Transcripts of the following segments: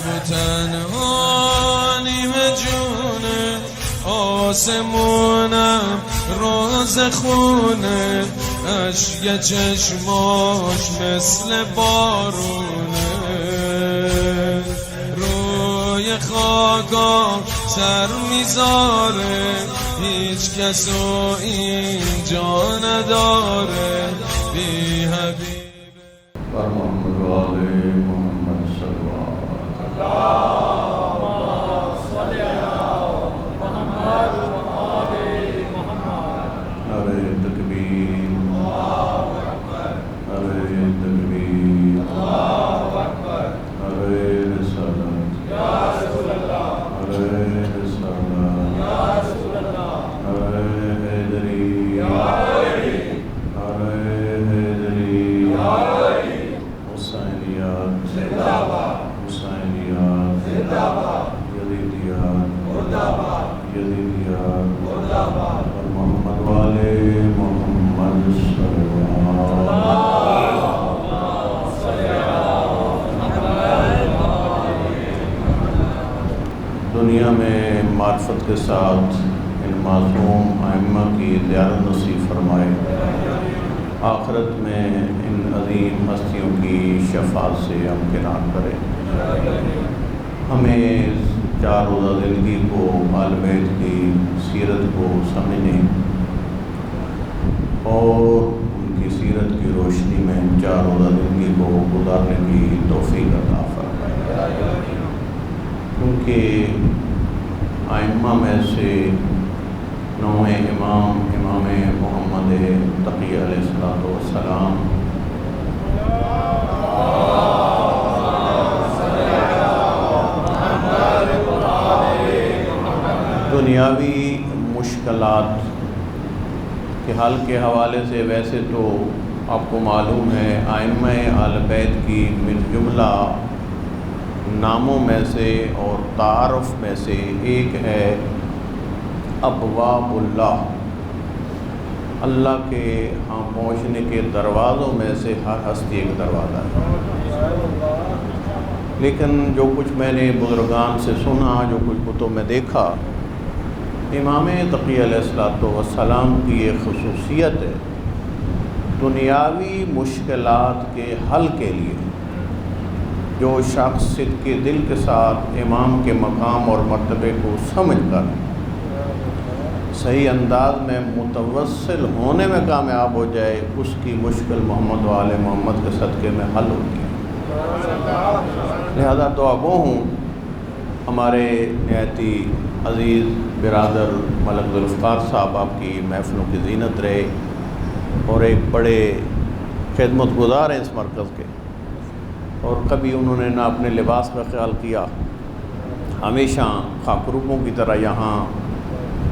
تنها نیمه جونه آسمونم روز خونه اشک چشماش مثل بارونه روی خاکام سر میذاره هیچ کسو اینجا نداره بی حبیب بر محمد و آل محمد صلی اللہ دنیا میں معرفت کے ساتھ ان معصوم ائمہ کی زیارت نصیب فرمائے، آخرت میں ان عظیم ہستیوں کی شفاعت سے امکنان کرے، ہمیں چار روزہ زندگی کو آل بیت کی سیرت کو سمجھنے اور ان کی سیرت کی روشنی میں چار روزہ زندگی کو گزارنے کی توفیق عطا فرمائے، کیونکہ ائمہ میں سے نویں امام محمد تقی علیہ السلام دنیاوی مشکلات کے حل کے حوالے سے ویسے تو آپ کو معلوم ہے ائمہ اہل بیت کی من جملہ ناموں میں سے اور تعارف میں سے ایک ہے ابواب اللہ، اللہ کے ہاں پہنچنے کے دروازوں میں سے ہر ہستی ایک دروازہ ہے، لیکن جو کچھ میں نے بزرگان سے سنا، جو کچھ کتب میں دیکھا، امام تقی علیہ السلام کی یہ خصوصیت ہے دنیاوی مشکلات کے حل کے لیے جو شخص صدق کے دل کے ساتھ امام کے مقام اور مرتبے کو سمجھ کر صحیح انداز میں متوسل ہونے میں کامیاب ہو جائے، اس کی مشکل محمد و آل محمد کے صدقے میں حل ہوتی ہے۔ لہذا دعا گو ہوں ہمارے نہایتی عزیز برادر ملک ذوالفقار صاحب، آپ کی محفلوں کی زینت رہے اور ایک بڑے خدمت گزار ہیں اس مرکز کے، اور کبھی انہوں نے نہ اپنے لباس کا خیال کیا، ہمیشہ خاکروبوں کی طرح یہاں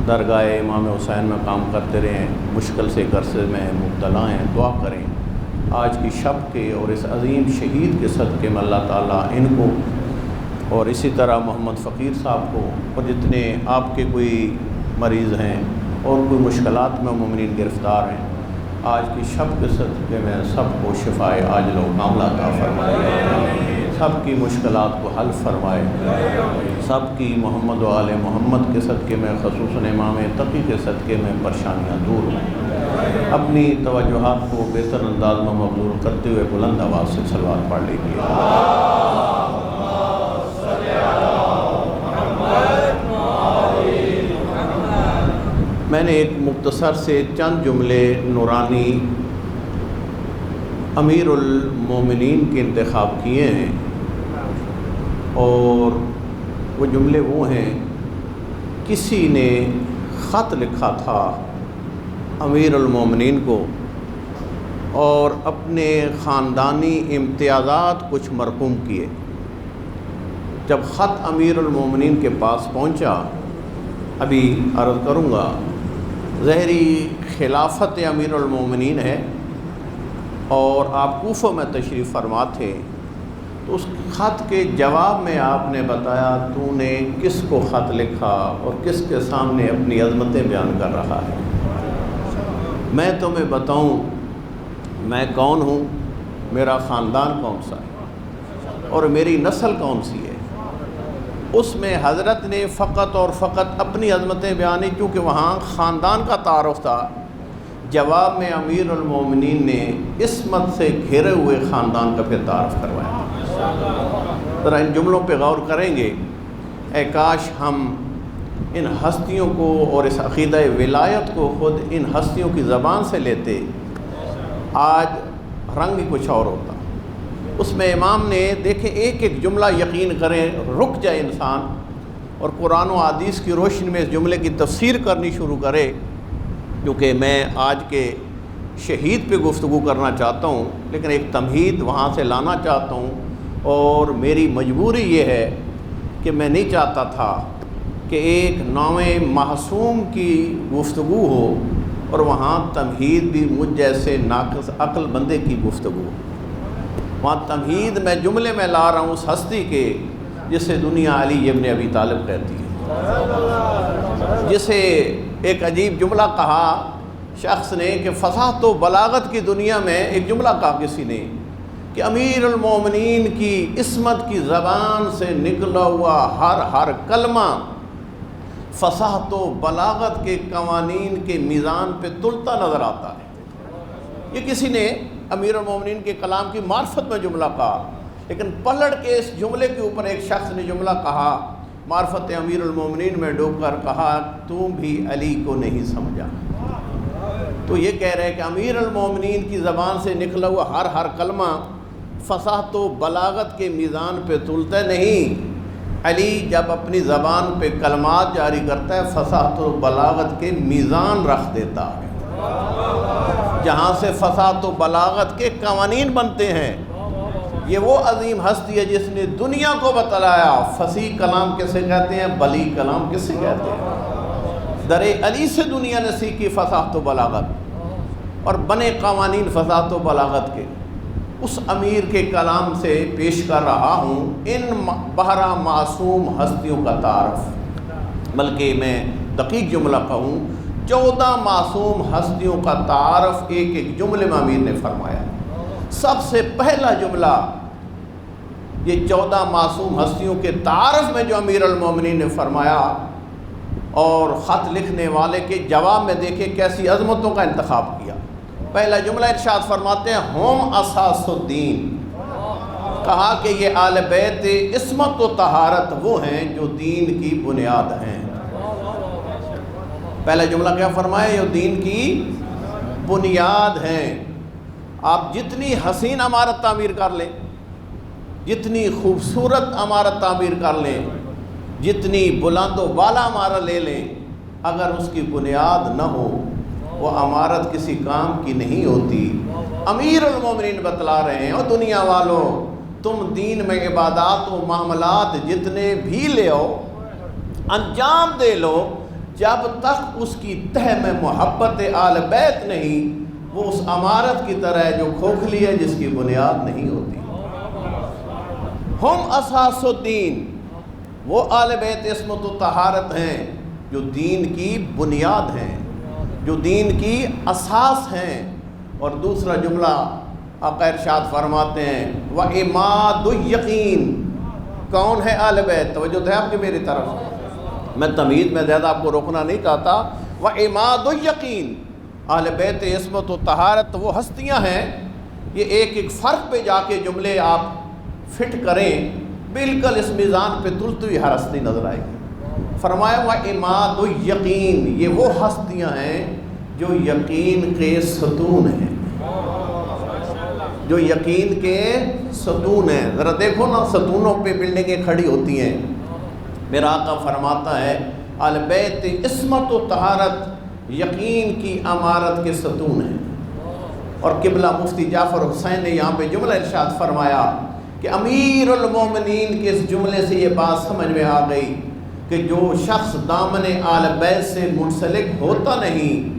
درگاہ امام حسین میں کام کرتے رہے، مشکل سے عرصے میں مبتلا ہیں، دعا کریں آج کی شب کے اور اس عظیم شہید کے صدقے میں اللہ تعالیٰ ان کو اور اسی طرح محمد فقیر صاحب کو اور جتنے آپ کے کوئی مریض ہیں اور کوئی مشکلات میں مومنین گرفتار ہیں، آج کی شب کے صدقے میں سب کو شفائے عاجل و کاملہ عطا فرمائے، سب کی مشکلات کو حل فرمائے، سب کی محمد و آل محمد کے صدقے میں خصوصاً امام تقی کے صدقے میں پریشانیاں دور ہوں۔ اپنی توجہات کو بہتر انداز میں مبذول کرتے ہوئے بلند آواز سے صلوات پڑھ لیجیے۔ میں نے ایک مختصر سے چند جملے نورانی امیر المومنین کے انتخاب کیے ہیں، اور وہ جملے وہ ہیں، کسی نے خط لکھا تھا امیر المومنین کو اور اپنے خاندانی امتیازات کچھ مرقوم کیے۔ جب خط امیر المومنین کے پاس پہنچا، ابھی عرض کروں گا، ظاہری خلافت امیر المومنین ہے اور آپ کوفہ میں تشریف فرما تھے، تو اس خط کے جواب میں آپ نے بتایا تو نے کس کو خط لکھا اور کس کے سامنے اپنی عظمتیں بیان کر رہا ہے۔ میں تمہیں بتاؤں میں کون ہوں، میرا خاندان کون سا ہے اور میری نسل کون سی ہے۔ اس میں حضرت نے فقط اور فقط اپنی عظمتیں بیانی، چونکہ وہاں خاندان کا تعارف تھا۔ جواب میں امیر المومنین نے عصمت سے گھرے ہوئے خاندان کا پھر تعارف کروایا۔ ذرا ان جملوں پہ غور کریں گے، اے کاش ہم ان ہستیوں کو اور اس عقیدہ ولایت کو خود ان ہستیوں کی زبان سے لیتے، آج رنگ ہی کچھ اور ہوتا۔ اس میں امام نے دیکھیں ایک ایک جملہ یقین کریں، رک جائے انسان اور قرآن و حدیث کی روشنی میں اس جملے کی تفسیر کرنی شروع کرے، کیونکہ میں آج کے شہید پہ گفتگو کرنا چاہتا ہوں، لیکن ایک تمہید وہاں سے لانا چاہتا ہوں، اور میری مجبوری یہ ہے کہ میں نہیں چاہتا تھا کہ ایک نوع معصوم کی گفتگو ہو اور وہاں تمہید بھی مجھ جیسے ناقص عقل بندے کی گفتگو ہو۔ وہاں تمہید میں جملے میں لا رہا ہوں اس ہستی کے جسے دنیا علی ابن ابی طالب کہتی ہے، جسے ایک عجیب جملہ کہا شخص نے کہ فصاحت و بلاغت کی دنیا میں ایک جملہ کہا کسی نے کہ امیر المومنین کی عصمت کی زبان سے نکلا ہوا ہر کلمہ فصاحت و بلاغت کے قوانین کے میزان پہ تلتا نظر آتا ہے۔ یہ کسی نے امیر المومنین کے کلام کی معرفت میں جملہ کہا، لیکن پلٹ کے اس جملے کے اوپر ایک شخص نے جملہ کہا معرفت امیر المومنین میں ڈوب کر، کہا تم بھی علی کو نہیں سمجھا۔ تو یہ کہہ رہے کہ امیر المومنین کی زبان سے نکلا ہوا ہر کلمہ فصاحت و بلاغت کے میزان پہ تلتا نہیں۔ علی جب اپنی زبان پہ کلمات جاری کرتا ہے فصاحت و بلاغت کے میزان رکھ دیتا ہے، جہاں سے فصاحت و بلاغت کے قوانین بنتے ہیں۔ یہ وہ عظیم ہستی ہے جس نے دنیا کو بتلایا فصیح کلام کسے کہتے ہیں، بلیغ کلام کسے کہتے ہیں۔ در علی سے دنیا نے سیکھی فصاحت و بلاغت اور بنے قوانین فصاحت و بلاغت کے۔ اس امیر کے کلام سے پیش کر رہا ہوں ان بہرا معصوم ہستیوں کا تعارف، بلکہ میں دقیق جملہ کہوں 14 معصوم ہستیوں کا تعارف ایک ایک جملے میں امیر نے فرمایا۔ سب سے پہلا جملہ یہ 14 معصوم ہستیوں کے تعارف میں جو امیر المومنین نے فرمایا، اور خط لکھنے والے کے جواب میں دیکھیں کیسی عظمتوں کا انتخاب کیا۔ پہلا جملہ ارشاد فرماتے ہیں ہم اساس الدین، کہا کہ یہ آل بیت عصمت و طہارت وہ ہیں جو دین کی بنیاد ہیں۔ پہلا جملہ کیا فرمایا؟ یہ دین کی بنیاد ہیں۔ آپ جتنی حسین عمارت تعمیر کر لیں، جتنی خوبصورت عمارت تعمیر کر لیں، جتنی بلند و بالا عمارت لے لیں، اگر اس کی بنیاد نہ ہو وہ عمارت کسی کام کی نہیں ہوتی۔ امیر المومنین بتلا رہے ہیں اور دنیا والوں تم دین میں عبادات و معاملات جتنے بھی لے آؤ، انجام دے لو، جب تک اس کی تہ میں محبت آل بیت نہیں، وہ اس عمارت کی طرح جو کھوکھلی ہے جس کی بنیاد نہیں ہوتی۔ ہم اساس الدین، وہ آل بیت عصمت و طہارت ہیں جو دین کی بنیاد ہیں، جو دین کی اساس ہیں۔ اور دوسرا جملہ آقا ارشاد فرماتے ہیں وَإِمَادُ الْيَقِينِ، کون ہے آل بیت؟ توجہ ہے آپ کی میری طرف، میں تمہید میں زیادہ آپ کو روکنا نہیں چاہتا۔ وَإِمَادُ الْيَقِينِ، اہل بیت عصمت و طہارت وہ ہستیاں ہیں۔ یہ ایک ایک فرق پہ جا کے جملے آپ فٹ کریں، بالکل اس میزان پہ تلتی ہوئی ہر ہستی نظر آئے گی۔ فرمایا وَإِمَادُ الْيَقِينِ، یہ وہ ہستیاں ہیں جو یقین کے ستون ہیں، جو یقین کے ستون ہیں۔ ذرا دیکھو نا، ستونوں پہ بلڈنگیں کھڑی ہوتی ہیں۔ میرا آقا فرماتا ہے اہل بیت عصمت و طہارت یقین کی عمارت کے ستون ہیں۔ اور قبلہ مفتی جعفر حسین نے یہاں پہ جملہ ارشاد فرمایا کہ امیر المومنین کے اس جملے سے یہ بات سمجھ میں آ گئی کہ جو شخص دامن آل بیت سے منسلک ہوتا نہیں،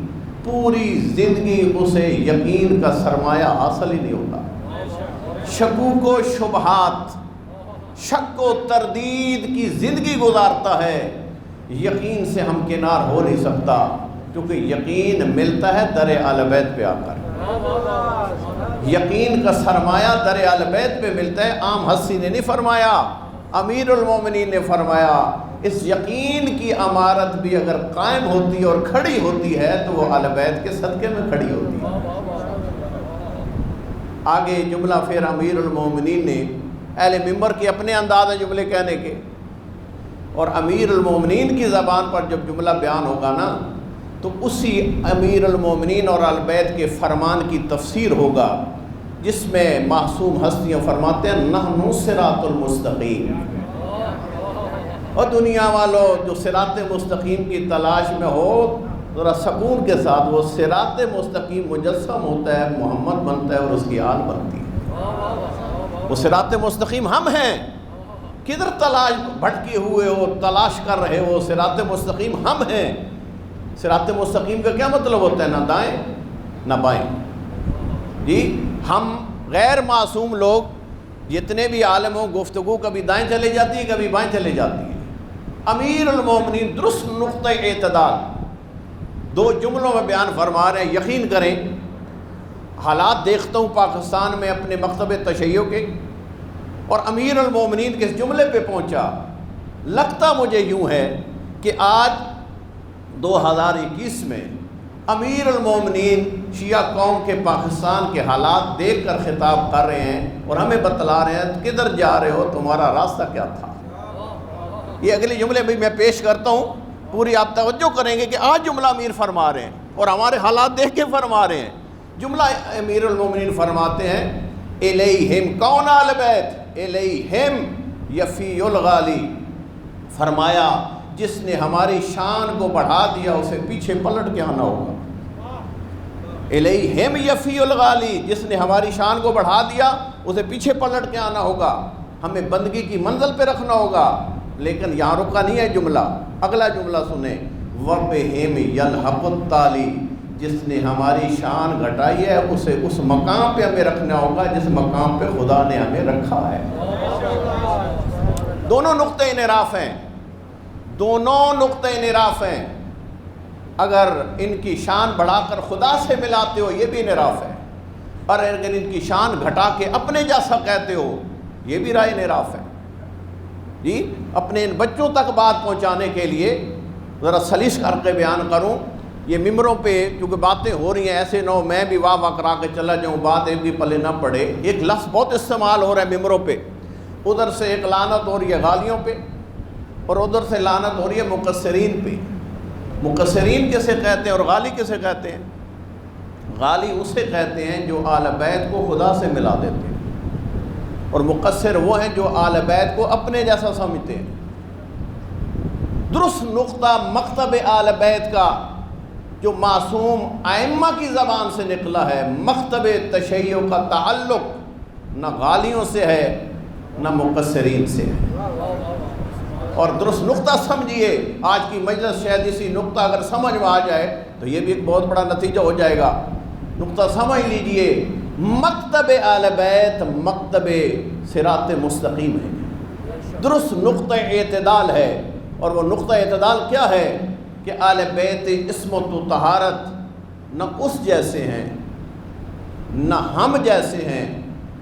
پوری زندگی اسے یقین کا سرمایہ حاصل ہی نہیں ہوتا۔ شکوک و شبہات، شک و تردید کی زندگی گزارتا ہے، یقین سے ہمکنار ہو نہیں سکتا، کیونکہ یقین ملتا ہے در آل بیت پہ آ کر۔ یقین کا سرمایہ در آل بیت پہ ملتا ہے۔ عام ہستی نے نہیں فرمایا، امیر المومنین نے فرمایا اس یقین کی عمارت بھی اگر قائم ہوتی اور کھڑی ہوتی ہے تو وہ اہل بیت کے صدقے میں کھڑی ہوتی ہے۔ آگے جملہ پھر امیر المومنین نے اہل منبر کے اپنے انداز ہیں جملے کہنے کے، اور امیر المومنین کی زبان پر جب جملہ بیان ہوگا نا تو اسی امیر المومنین اور اہل بیت کے فرمان کی تفسیر ہوگا، جس میں معصوم ہستیاں فرماتے ہیں نحن صراط المستقیم۔ اور دنیا والوں جو صراط مستقیم کی تلاش میں ہو، ذرا سکون کے ساتھ، وہ صراط مستقیم مجسم ہوتا ہے، محمد بنتا ہے اور اس کی آل بنتی ہے۔ وہ صراط مستقیم ہم ہیں، کدھر تلاش بھٹکے ہوئے ہو، تلاش کر رہے ہو، صراط مستقیم ہم ہیں۔ صراط مستقیم کا کیا مطلب ہوتا ہے؟ نہ دائیں نہ بائیں۔ جی ہم غیر معصوم لوگ جتنے بھی عالم ہوں، گفتگو کبھی دائیں چلے جاتی ہے کبھی بائیں چلے جاتی ہے۔ امیر المومنین درست نقطہ اعتدال دو جملوں میں بیان فرما رہے ہیں۔ یقین کریں حالات دیکھتا ہوں پاکستان میں اپنے مکتب تشیع کے، اور امیر المومنین کے اس جملے پہ پہنچا، لگتا مجھے یوں ہے کہ آج 2021 میں امیر المومنین شیعہ قوم کے پاکستان کے حالات دیکھ کر خطاب کر رہے ہیں اور ہمیں بتلا رہے ہیں کدھر جا رہے ہو، تمہارا راستہ کیا تھا۔ یہ اگلے جملے بھی میں پیش کرتا ہوں، پوری آپ توجہ کریں گے کہ آج جملہ امیر فرما رہے ہیں اور ہمارے حالات دیکھ کے فرما رہے ہیں۔ جملہ امیر المومنین فرماتے ہیں الیہم، کون آل بیت؟ الیہم یفی الغالی، فرمایا جس نے ہماری شان کو بڑھا دیا اسے پیچھے پلٹ کے آنا ہوگا۔ الیہم یفی الغالی، جس نے ہماری شان کو بڑھا دیا اسے پیچھے پلٹ کے آنا ہوگا، ہمیں بندگی کی منزل پہ رکھنا ہوگا۔ لیکن یہاں رکا نہیں ہے جملہ، اگلا جملہ سنیں، وَبِهِمْ يَلْحَقُ التَّالِي، جس نے ہماری شان گھٹائی ہے اسے اس مقام پہ ہمیں رکھنا ہوگا جس مقام پہ خدا نے ہمیں رکھا ہے۔ دونوں نقطۂ انحراف ہیں، دونوں نقطۂ انحراف ہیں۔ اگر ان کی شان بڑھا کر خدا سے ملاتے ہو یہ بھی انحراف ہے، اور اگر ان کی شان گھٹا کے اپنے جیسا کہتے ہو یہ بھی راہ انحراف ہے۔ جی اپنے ان بچوں تک بات پہنچانے کے لیے ذرا سلیس کر کے بیان کروں، یہ ممبروں پہ کیونکہ باتیں ہو رہی ہیں، ایسے نہ ہو میں بھی واہ واہ کرا کے چلا جاؤں، بات ایک بھی پلے نہ پڑے۔ ایک لفظ بہت استعمال ہو رہا ہے ممبروں پہ، ادھر سے ایک لعنت ہو رہی ہے غالیوں پہ اور ادھر سے لعنت ہو رہی ہے مقصرین پہ۔ مقصرین کسے کہتے ہیں اور غالی کسے کہتے ہیں؟ غالی اسے کہتے ہیں جو آل بیت کو خدا سے ملا دیتے ہیں، اور مقصر وہ ہیں جو آل بیت کو اپنے جیسا سمجھتے ہیں۔ درست نقطہ مکتب آل بیت کا جو معصوم ائمہ کی زبان سے نکلا ہے، مکتب تشیع کا تعلق نہ غالیوں سے ہے نہ مقصرین سے ہے۔ اور درست نقطہ سمجھیے، آج کی مجلس شاید اسی نقطہ اگر سمجھ میں آ جائے تو یہ بھی ایک بہت بڑا نتیجہ ہو جائے گا۔ نقطہ سمجھ لیجئے، مکتب آل بیت مکتب صراط مستقیم ہے، درست نقطہ اعتدال ہے۔ اور وہ نقطہ اعتدال کیا ہے کہ آل بیت عصمت و طہارت نہ اس جیسے ہیں نہ ہم جیسے ہیں،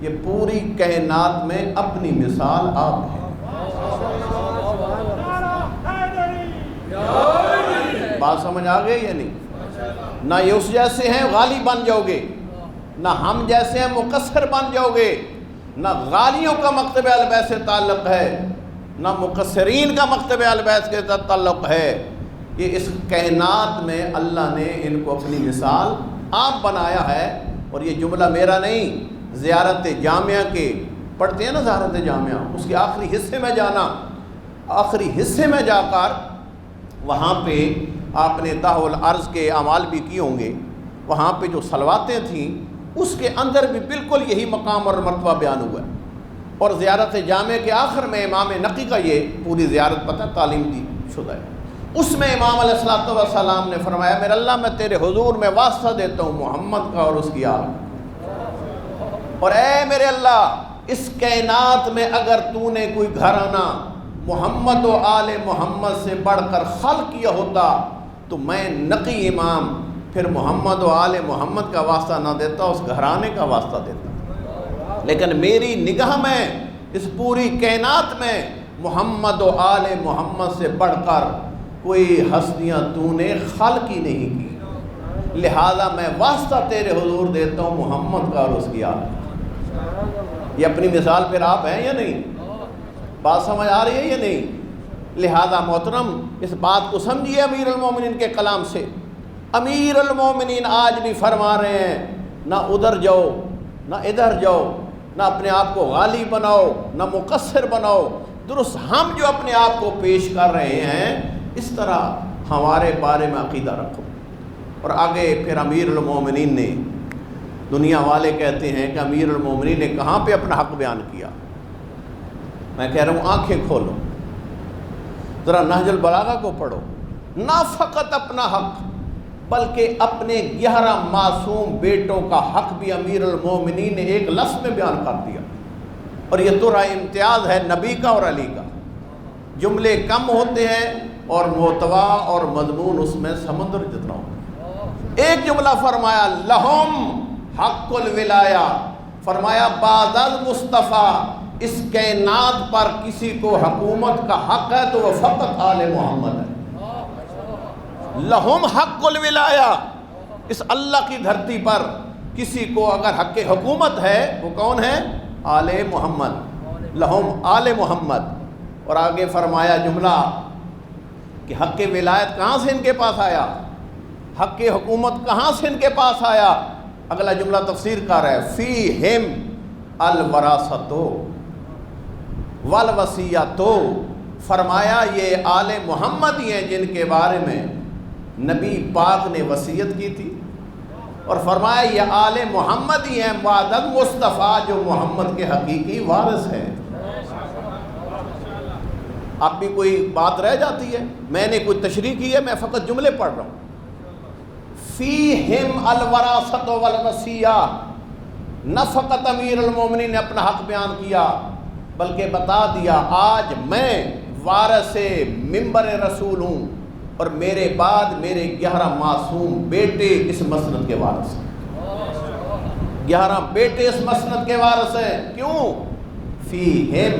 یہ پوری کائنات میں اپنی مثال آپ ہے۔ بات سمجھ آ گئی یا نہیں؟ نہ یہ اس جیسے ہیں غالی بن جاؤ گے، نہ ہم جیسے ہیں مقصر بن جاؤ گے، نہ غالیوں کا مکتب اہل بیت سے تعلق ہے نہ مقصرین کا مکتب اہل بیت کے ساتھ تعلق ہے۔ یہ اس کائنات میں اللہ نے ان کو اپنی مثال آپ بنایا ہے۔ اور یہ جملہ میرا نہیں، زیارت جامعہ کے پڑھتے ہیں نا، زیارت جامعہ، اس کے آخری حصے میں جانا، آخری حصے میں جا کر وہاں پہ آپ نے دعو العرض کے اعمال بھی کیے ہوں گے، وہاں پہ جو صلواتیں تھیں اس کے اندر بھی بالکل یہی مقام اور مرتبہ بیان ہوا ہے۔ اور زیارت جامع کے آخر میں امام نقی کا یہ پوری زیارت پتہ تعلیم دی شدہ ہے، اس میں امام علیہ الصلوۃ والسلام نے فرمایا میرے اللہ میں تیرے حضور میں واسطہ دیتا ہوں محمد کا اور اس کی آل، اور اے میرے اللہ اس کائنات میں اگر تو نے کوئی گھرانہ محمد و آل محمد سے بڑھ کر خلق کیا ہوتا تو میں نقی امام پھر محمد و آل محمد کا واسطہ نہ دیتا، اس گھرانے کا واسطہ دیتا۔ لیکن میری نگاہ میں اس پوری کائنات میں محمد و آل محمد سے بڑھ کر کوئی ہستیاں تو نے خلق ہی نہیں کی، لہذا میں واسطہ تیرے حضور دیتا ہوں محمد کا اور اس کی آل۔ یہ اپنی مثال پھر آپ ہیں یا نہیں؟ بات سمجھ آ رہی ہے یا نہیں؟ لہذا محترم اس بات کو سمجھیے امیر المومنین کے کلام سے۔ امیر المومنین آج بھی فرما رہے ہیں نہ ادھر جاؤ نہ ادھر جاؤ، نہ اپنے آپ کو غالی بناؤ نہ مقصر بناؤ، درست ہم جو اپنے آپ کو پیش کر رہے ہیں اس طرح ہمارے بارے میں عقیدہ رکھو۔ اور آگے پھر امیر المومنین نے، دنیا والے کہتے ہیں کہ امیر المومنین نے کہاں پہ اپنا حق بیان کیا؟ میں کہہ رہا ہوں آنکھیں کھولو، ذرا نہج البلاغہ کو پڑھو، نہ فقط اپنا حق بلکہ اپنے 11 معصوم بیٹوں کا حق بھی امیر المومنین نے ایک لفظ میں بیان کر دیا۔ اور یہ تو رائے امتیاز ہے نبی کا اور علی کا، جملے کم ہوتے ہیں اور محتوا اور مضمون اس میں سمندر جتنا ہوتا ہے۔ ایک جملہ فرمایا لہم حق الولایہ، فرمایا بعد المصطفیٰ اس کائنات پر کسی کو حکومت کا حق ہے تو وہ فقط آل محمد ہے۔ لہم حق الولایہ، اس اللہ کی دھرتی پر کسی کو اگر حق حکومت ہے وہ کون ہے؟ آل محمد، لہم آل محمد۔ اور آگے فرمایا جملہ کہ حق ولایت کہاں سے ان کے پاس آیا، حق حکومت کہاں سے ان کے پاس آیا؟ اگلا جملہ تفسیر کر رہا ہے فیہم الوراثۃ والوصیۃ، فرمایا یہ آل محمد ہی ہیں جن کے بارے میں نبی پاک نے وصیت کی تھی، اور فرمایا یہ آل محمد ہی ہیں بعد مصطفیٰ جو محمد کے حقیقی وارث ہیں۔ اب بھی کوئی بات رہ جاتی ہے؟ میں نے کوئی تشریح کی ہے؟ میں فقط جملے پڑھ رہا ہوں۔ فیہم الوراثۃ والوصیہ، نہ فقط امیر المومنین نے اپنا حق بیان کیا بلکہ بتا دیا آج میں وارث منبر رسول ہوں اور میرے بعد میرے 11 معصوم بیٹے اس مسند کے وارث ہیں۔ 11 بیٹے اس مسند کے وارث ہیں۔ کیوں؟ فیہم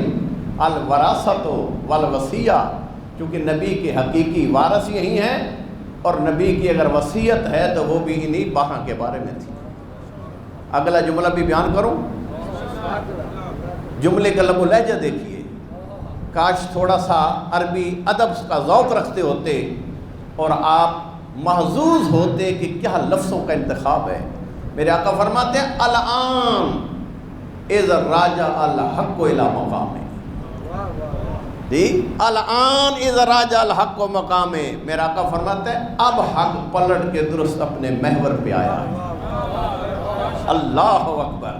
الوراثۃ والوصیہ، کیونکہ نبی کے حقیقی وارث یہی ہیں، اور نبی کی اگر وصیت ہے تو وہ بھی انہی 12 کے بارے میں تھی۔ اگلا جملہ بھی بیان کروں، جملے کا لب و لہجہ دیکھیے، کاش تھوڑا سا عربی ادب کا ذوق رکھتے ہوتے اور آپ محظوظ ہوتے کہ کیا لفظوں کا انتخاب ہے۔ میرے آقا فرماتے ہیں الآن اذ راجع الحق الی مقامہ، الآن اذ راجع الحق و مقامہ، میرا آقا فرماتے ہیں اب حق پلٹ کے درست اپنے محور پہ آیا ہے۔ اللہ اکبر،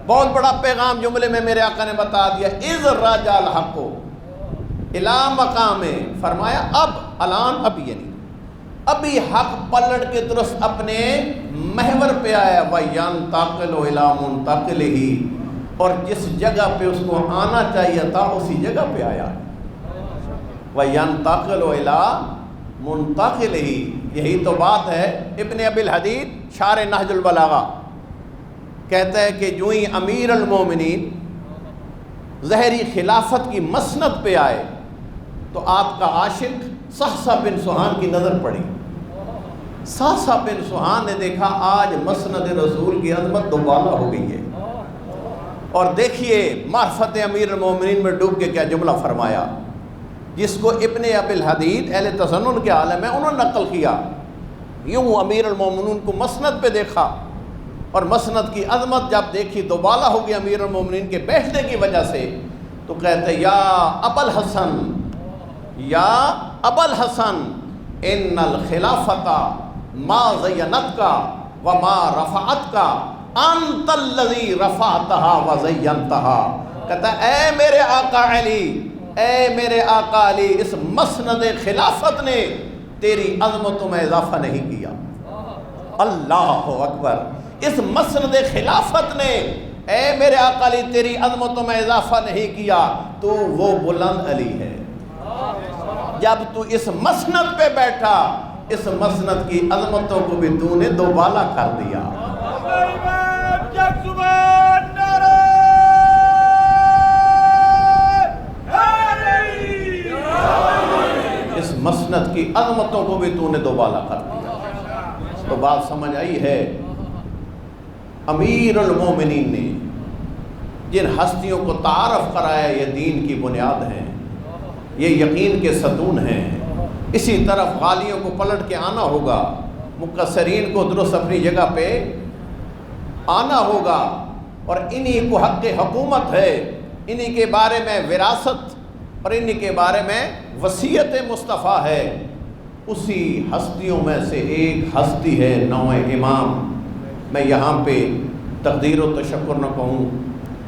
بہت بڑا پیغام جملے میں میرے آقا نے بتا دیا۔ اذ راجع الحق الی مقامہ، فرمایا اب، الان اب، یعنی ابھی حق پلٹ کے درست اپنے محور پہ آیا۔ وَيَنْتَقِلُ إِلَىٰ مُنْتَقِلِهِ، اور جس جگہ پہ اس کو آنا چاہیے تھا اسی جگہ پہ آیا۔ وَيَنْتَقِلُ إِلَىٰ مُنْتَقِلِهِ، یہی تو بات ہے۔ ابن ابی الحدید شارح نہج البلاغہ کہتا ہے کہ جو ہی امیر المومنین ظہری خلافت کی مسند پہ آئے تو آپ کا عاشق صحصح بن سہان کی نظر پڑی۔ صحصح بن سہان نے دیکھا آج مسند رسول کی عظمت دوبالا ہو گئی ہے، اور دیکھیے معرفت امیر المومنین میں ڈوب کے کیا جملہ فرمایا، جس کو ابن ابی الحدید اہل تسنن کے عالم میں انہوں نے نقل کیا۔ یوں امیر المومنین کو مسند پہ دیکھا، اور مسند کی عظمت جب دیکھی دوبالا ہو گئی امیر المومنین کے بیٹھنے کی وجہ سے، تو کہتے یا ابا الحسن، یا ابا الحسن ان الخلافت ما زینتک وما رفعتک انت الذی رفعتها وزینتها، کہتا اے میرے آقا علی، اے میرے آقا علی، اس مسند خلافت نے تیری عظمتوں میں اضافہ نہیں کیا۔ اللہ اکبر، اس مسند خلافت نے اے میرے آقا علی تیری عظمتوں میں اضافہ نہیں کیا، تو وہ بلند علی ہے۔ جب تو اس مسند پہ بیٹھا، اس مسند کی عظمتوں کو بھی تو نے دوبالا کر دیا۔ مسند کی عظمتوں کو بھی تو نے دوبالا کر دیا۔ تو بات سمجھ آئی ہے؟ امیر المومنین نے جن ہستیوں کو تعارف کرایا یہ دین کی بنیاد ہیں، یہ یقین کے ستون ہیں، اسی طرف غالیوں کو پلٹ کے آنا ہوگا، مقصرین کو درست اپنی جگہ پہ آنا ہوگا، اور انہی کو حق حکومت ہے، انہی کے بارے میں وراثت اور انہی کے بارے میں وصیت مصطفیٰ ہے۔ اسی ہستیوں میں سے ایک ہستی ہے نوع امام۔ میں یہاں پہ تقدیر و تشکر نہ کہوں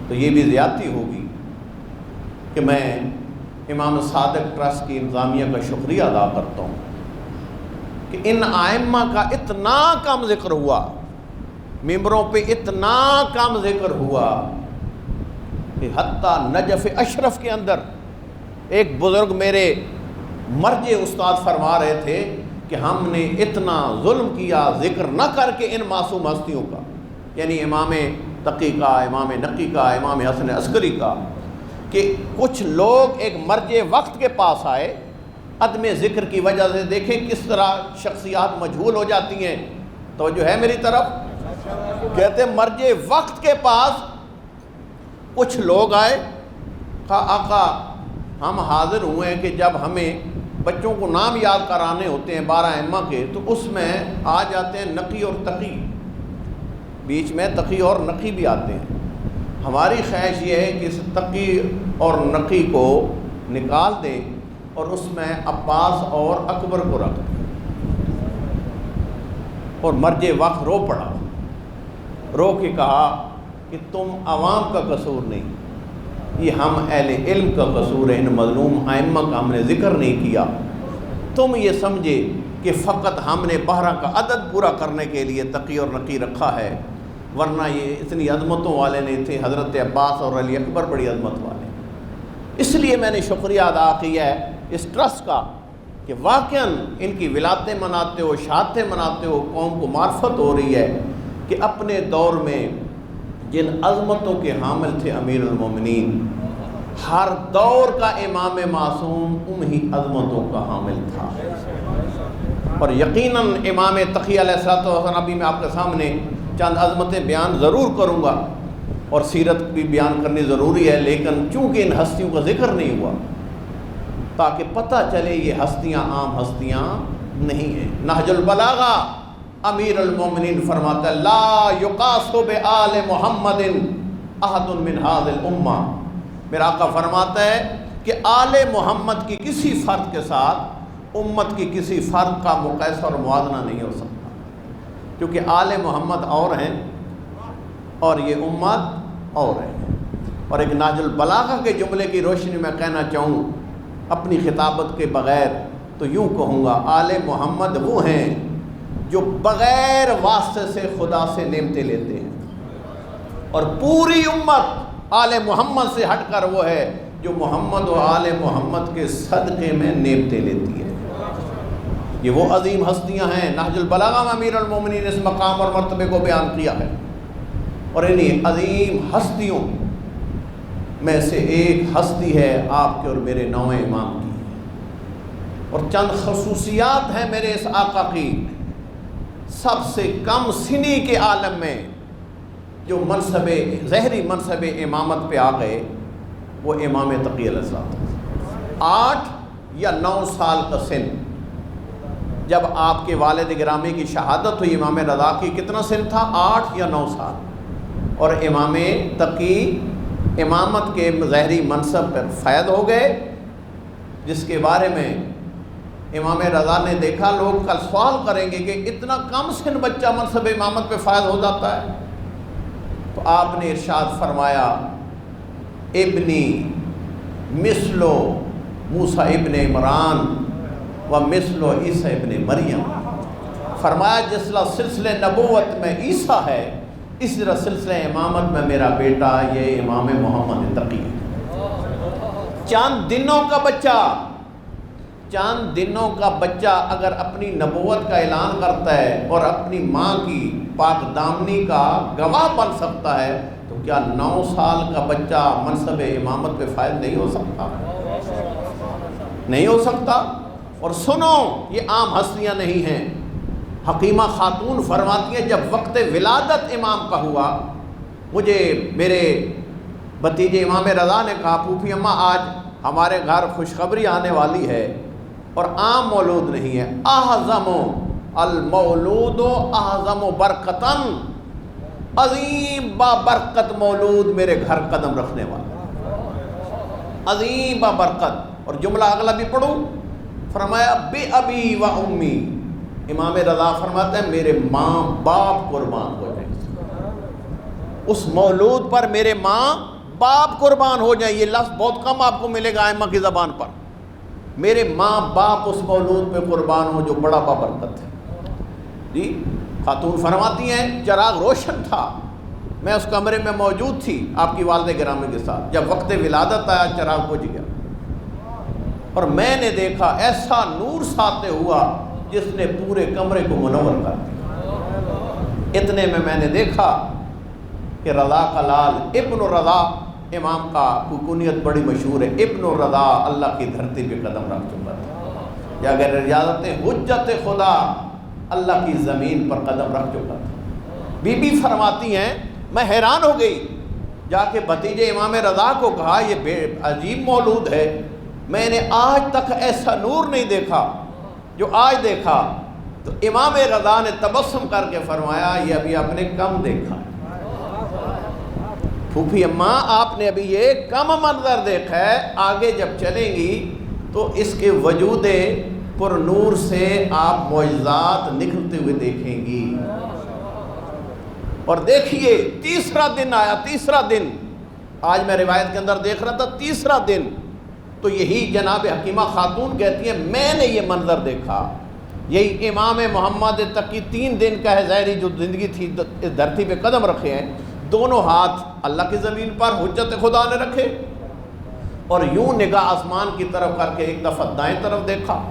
تو یہ بھی زیادتی ہوگی کہ میں امام صادق ٹرسٹ کی انتظامیہ کا شکریہ ادا کرتا ہوں کہ ان ائمہ کا اتنا کم ذکر ہوا، ممبروں پہ اتنا کم ذکر ہوا کہ حتیٰ نجف اشرف کے اندر ایک بزرگ میرے مرجع استاد فرما رہے تھے کہ ہم نے اتنا ظلم کیا ذکر نہ کر کے ان معصوم ہستیوں کا، یعنی امام تقی کا، امام نقی کا، امام حسن عسکری کا، کہ کچھ لوگ ایک مرجع وقت کے پاس آئے، عدم ذکر کی وجہ سے دیکھیں کس طرح شخصیات مجہول ہو جاتی ہیں۔ توجہ ہے میری طرف؟ کہتے ہیں مرجع وقت کے پاس کچھ لوگ آئے، کہا آقا ہم حاضر ہوئے ہیں کہ جب ہمیں بچوں کو نام یاد کرانے ہوتے ہیں 12 ائمہ کے تو اس میں آ جاتے ہیں نقی اور تقی، بیچ میں تقی اور نقی بھی آتے ہیں۔ ہماری خواہش یہ ہے کہ اس تقی اور نقی کو نکال دیں اور اس میں عباس اور اکبر کو رکھ دیں۔ اور مرجع وقت رو پڑا، رو کے کہا کہ تم عوام کا قصور نہیں، یہ ہم اہل علم کا قصور ہے، ان مظلوم ائمہ کا ہم نے ذکر نہیں کیا۔ تم یہ سمجھے کہ فقط ہم نے 12 کا عدد پورا کرنے کے لیے تقی اور نقی رکھا ہے، ورنہ یہ اتنی عظمتوں والے نہیں تھے۔ حضرت عباس اور علی اکبر بڑی عظمت والے۔ اس لیے میں نے شکریہ ادا کیا ہے اس ٹرسٹ کا کہ واقعاً ان کی ولادتیں مناتے ہو، شہادتیں مناتے ہو، قوم کو معرفت ہو رہی ہے کہ اپنے دور میں جن عظمتوں کے حامل تھے امیر المومنین، ہر دور کا امام معصوم انہی عظمتوں کا حامل تھا۔ اور یقیناً امام تقی علیہ السلام، ابھی میں آپ کے سامنے چند عظمتیں بیان ضرور کروں گا اور سیرت بھی بیان کرنی ضروری ہے، لیکن چونکہ ان ہستیوں کا ذکر نہیں ہوا تاکہ پتہ چلے یہ ہستیاں عام ہستیاں نہیں ہیں۔ نہج البلاغہ امیر المومنین فرماتا ہے لا یقاس بآل محمد احد من هذه الامہ۔ میرا آقا فرماتا ہے کہ آل محمد کی کسی فرد کے ساتھ امت کی کسی فرد کا مقایسہ اور موازنہ نہیں ہو سکتا، کیونکہ آل محمد اور ہیں اور یہ امت اور ہے۔ اور ایک نہج البلاغہ کے جملے کی روشنی میں کہنا چاہوں اپنی خطابت کے بغیر تو یوں کہوں گا، آل محمد وہ ہیں جو بغیر واسطے سے خدا سے نعمتیں لیتے ہیں، اور پوری امت آل محمد سے ہٹ کر وہ ہے جو محمد و آل محمد کے صدقے میں نعمتیں لیتی ہے۔ یہ وہ عظیم ہستیاں ہیں۔ نہج البلاغہ میں امیر المومنین اس مقام اور مرتبے کو بیان کیا ہے، اور انہیں عظیم ہستیوں میں سے ایک ہستی ہے آپ کے اور میرے نوع امام کی، اور چند خصوصیات ہیں میرے اس آقا کی۔ سب سے کم سنی کے عالم میں جو منصب ظاہری منصب امامت پہ آ گئے وہ امام تقی علیہ السلام، 8 یا 9 سال کا سن۔ جب آپ کے والد گرامی کی شہادت ہوئی امام رضا کی کتنا سن تھا؟ 8 یا 9 سال۔ اور امام تقی امامت کے ظاہری منصب پر فائد ہو گئے، جس کے بارے میں امام رضا نے دیکھا لوگ کل سوال کریں گے کہ اتنا کم سن بچہ منصب امامت پہ فائز ہو جاتا ہے، تو آپ نے ارشاد فرمایا ابنی مثلو موسیٰ ابن عمران و مثلو عیسیٰ ابن مریم۔ فرمایا جس طرح سلسلہ نبوت میں عیسیٰ ہے اس طرح سلسلہ امامت میں میرا بیٹا یہ امام محمد تقی ہے۔ چند دنوں کا بچہ اگر اپنی نبوت کا اعلان کرتا ہے اور اپنی ماں کی پاک دامنی کا گواہ بن سکتا ہے تو کیا 9 سال کا بچہ منصب امامت پہ فائز نہیں ہو سکتا؟ نہیں ہو سکتا۔ اور سنو، یہ عام ہستیاں نہیں ہیں۔ حکیمہ خاتون فرماتی ہیں جب وقت ولادت امام کا ہوا، مجھے میرے بھتیجے امام رضا نے کہا پھوپھی اماں آج ہمارے گھر خوشخبری آنے والی ہے اور عام مولود نہیں ہے، اعظم المولود اعظم برکتن، عظیم بابرکت مولود میرے گھر قدم رکھنے والا، عظیم بابرکت۔ اور جملہ اگلا بھی پڑھوں، فرمایا بے ابی و امی، امام رضا فرماتے ہیں میرے ماں باپ قربان ہو جائیں، اس مولود پر میرے ماں باپ قربان ہو جائیں۔ یہ لفظ بہت کم آپ کو ملے گا ائمہ کی زبان پر، میرے ماں باپ اس مولود پہ قربان ہو جو بڑا بابرکت ہے۔ جی خاتون فرماتی ہیں چراغ روشن تھا، میں اس کمرے میں موجود تھی آپ کی والدہ گرامی کے ساتھ، جب وقت ولادت آیا چراغ بجھ گیا اور میں نے دیکھا ایسا نور ساطع ہوا جس نے پورے کمرے کو منور کر دیا۔ اتنے میں نے دیکھا کہ رضا کا لال ابن الرضا، امام کا کنیت بڑی مشہور ہے، ابن الرضا اللہ کی دھرتی پہ قدم رکھ چکا تھا، یا اگر اجازت حجت خدا اللہ کی زمین پر قدم رکھ چکا تھا۔ بی بی فرماتی ہیں میں حیران ہو گئی، جا کے بھتیجے امام رضا کو کہا یہ عجیب مولود ہے، میں نے آج تک ایسا نور نہیں دیکھا جو آج دیکھا۔ تو امام رضا نے تبسم کر کے فرمایا یہ ابھی آپ نے کم دیکھا، پھوپھی اماں آپ نے ابھی یہ کم منظر دیکھا ہے، آگے جب چلیں گی تو اس کے وجود پر نور سے آپ معجزات نکلتے ہوئے دیکھیں گی۔ اور دیکھیے تیسرا دن آیا، تیسرا دن، آج میں روایت کے اندر دیکھ رہا تھا تیسرا دن، تو یہی جناب حکیمہ خاتون کہتی ہیں میں نے یہ منظر دیکھا۔ یہی امام محمد تقی 3 دن کا ہے ظاہری جو زندگی تھی اس دھرتی پہ قدم رکھے ہیں، دونوں ہاتھ اللہ کی زمین پر حجت خدا نے رکھے اور یوں نگاہ آسمان کی طرف کر کے ایک دفعہ دائیں طرف دیکھا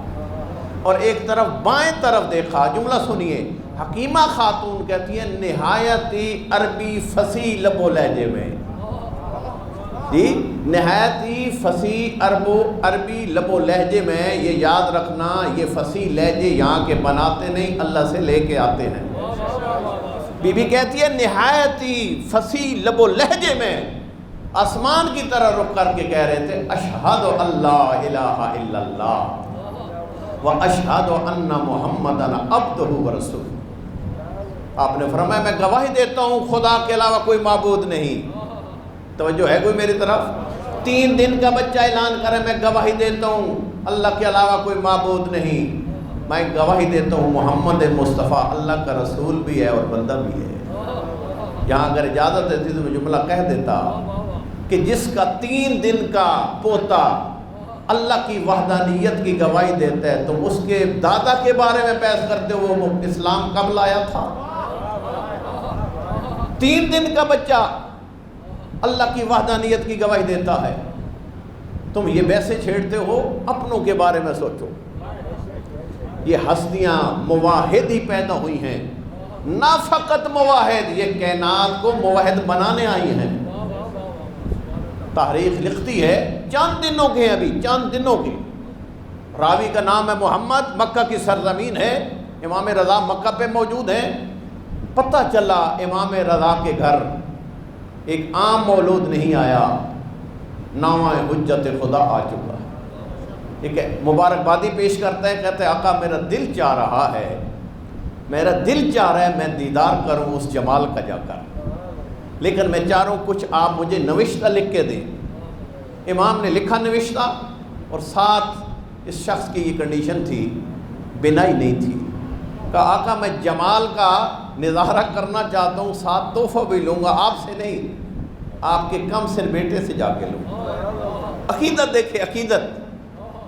اور ایک طرف بائیں طرف دیکھا۔ جملہ سنیے، حکیمہ خاتون کہتی ہیں نہایتی عربی فصیح لب و لہجے میں، جی نہایتی فصیح عربی لب و لہجے میں، یہ یاد رکھنا یہ فصیح لہجے یہاں کے بناتے نہیں، اللہ سے لے کے آتے ہیں۔ بی بی کہتی ہے نہایتی فصیح لب و لہجے میں آسمان کی طرح رخ کر کے کہہ رہے تھے اشہد اللہ الہ الا اللہ و اشہد ان محمدن عبدہ و رسولہ۔ آپ نے فرمایا میں گواہی دیتا ہوں خدا کے علاوہ کوئی معبود نہیں۔ توجہ ہے کوئی میری طرف؟ 3 دن کا بچہ اعلان کرے میں گواہی دیتا ہوں اللہ کے علاوہ کوئی معبود نہیں، میں گواہی دیتا ہوں محمد مصطفیٰ اللہ کا رسول بھی ہے اور بندہ بھی ہے۔ یہاں اگر اجازت دیتی تو میں جملہ کہہ دیتا کہ جس کا 3 دن کا پوتا اللہ کی وحدانیت کی گواہی دیتا ہے تو اس کے دادا کے بارے میں بحث کرتے ہو وہ اسلام کب لایا تھا؟ 3 دن کا بچہ اللہ کی وحدانیت کی گواہی دیتا ہے، تم یہ ویسے چھیڑتے ہو، اپنوں کے بارے میں سوچو۔ یہ ہستیاں مواحد ہی پیدا ہوئی ہیں، نہ فقط مواحد، یہ کائنات کو موحد بنانے آئی ہیں۔ تاریخ لکھتی ہے چند دنوں کے ہیں، ابھی چند دنوں کے، راوی کا نام ہے محمد، مکہ کی سرزمین ہے، امام رضا مکہ پہ موجود ہیں۔ پتہ چلا امام رضا کے گھر ایک عام مولود نہیں آیا، نامہ حجت خدا آ چکا ہے۔ ٹھیک ہے، مبارکبادی پیش کرتا ہے، کہتے ہیں آقا میرا دل چاہ رہا ہے، میرا دل چاہ رہا ہے میں دیدار کروں اس جمال کا جا کر، لیکن میں چاہ رہا ہوں کچھ آپ مجھے نوشتہ لکھ کے دیں۔ امام نے لکھا نوشتہ، اور ساتھ اس شخص کی یہ کنڈیشن تھی، بینائی نہیں تھی۔ کہا آقا میں جمال کا نظارہ کرنا چاہتا ہوں، ساتھ تحفہ بھی لوں گا، آپ سے نہیں، آپ کے کم سن بیٹے سے جا کے لوں گا۔ عقیدت دیکھے،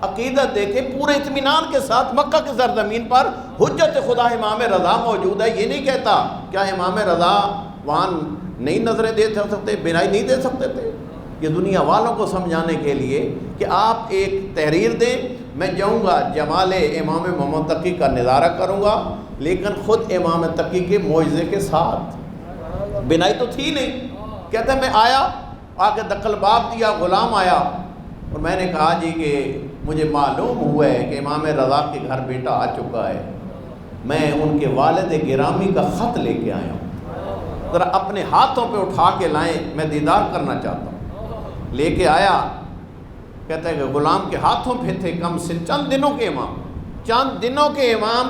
عقیدت دیکھے، پورے اطمینان کے ساتھ مکہ کی سرزمین پر حجت خدا امام رضا موجود ہے۔ یہ نہیں کہتا کیا امام رضا وہاں نئی نظریں دے سکتے، بینائی نہیں دے سکتے تھے؟ یہ دنیا والوں کو سمجھانے کے لیے کہ آپ ایک تحریر دیں، میں جاؤں گا جمال امام محمد تقی کا نظارہ کروں گا، لیکن خود امام تقی کے معجزے کے ساتھ، بینائی تو تھی نہیں۔ کہتے ہیں میں آیا، آ کے دقل باب دیا، غلام آیا، اور میں نے کہا جی کہ مجھے معلوم ہوا ہے کہ امام رضا کے گھر بیٹا آ چکا ہے، میں ان کے والد گرامی کا خط لے کے آیا ہوں، ذرا اپنے ہاتھوں پہ اٹھا کے لائیں، میں دیدار کرنا چاہتا ہوں۔ لے کے آیا، کہتا ہے کہ غلام کے ہاتھوں پہ تھے، کم سے چند دنوں کے امام، چند دنوں کے امام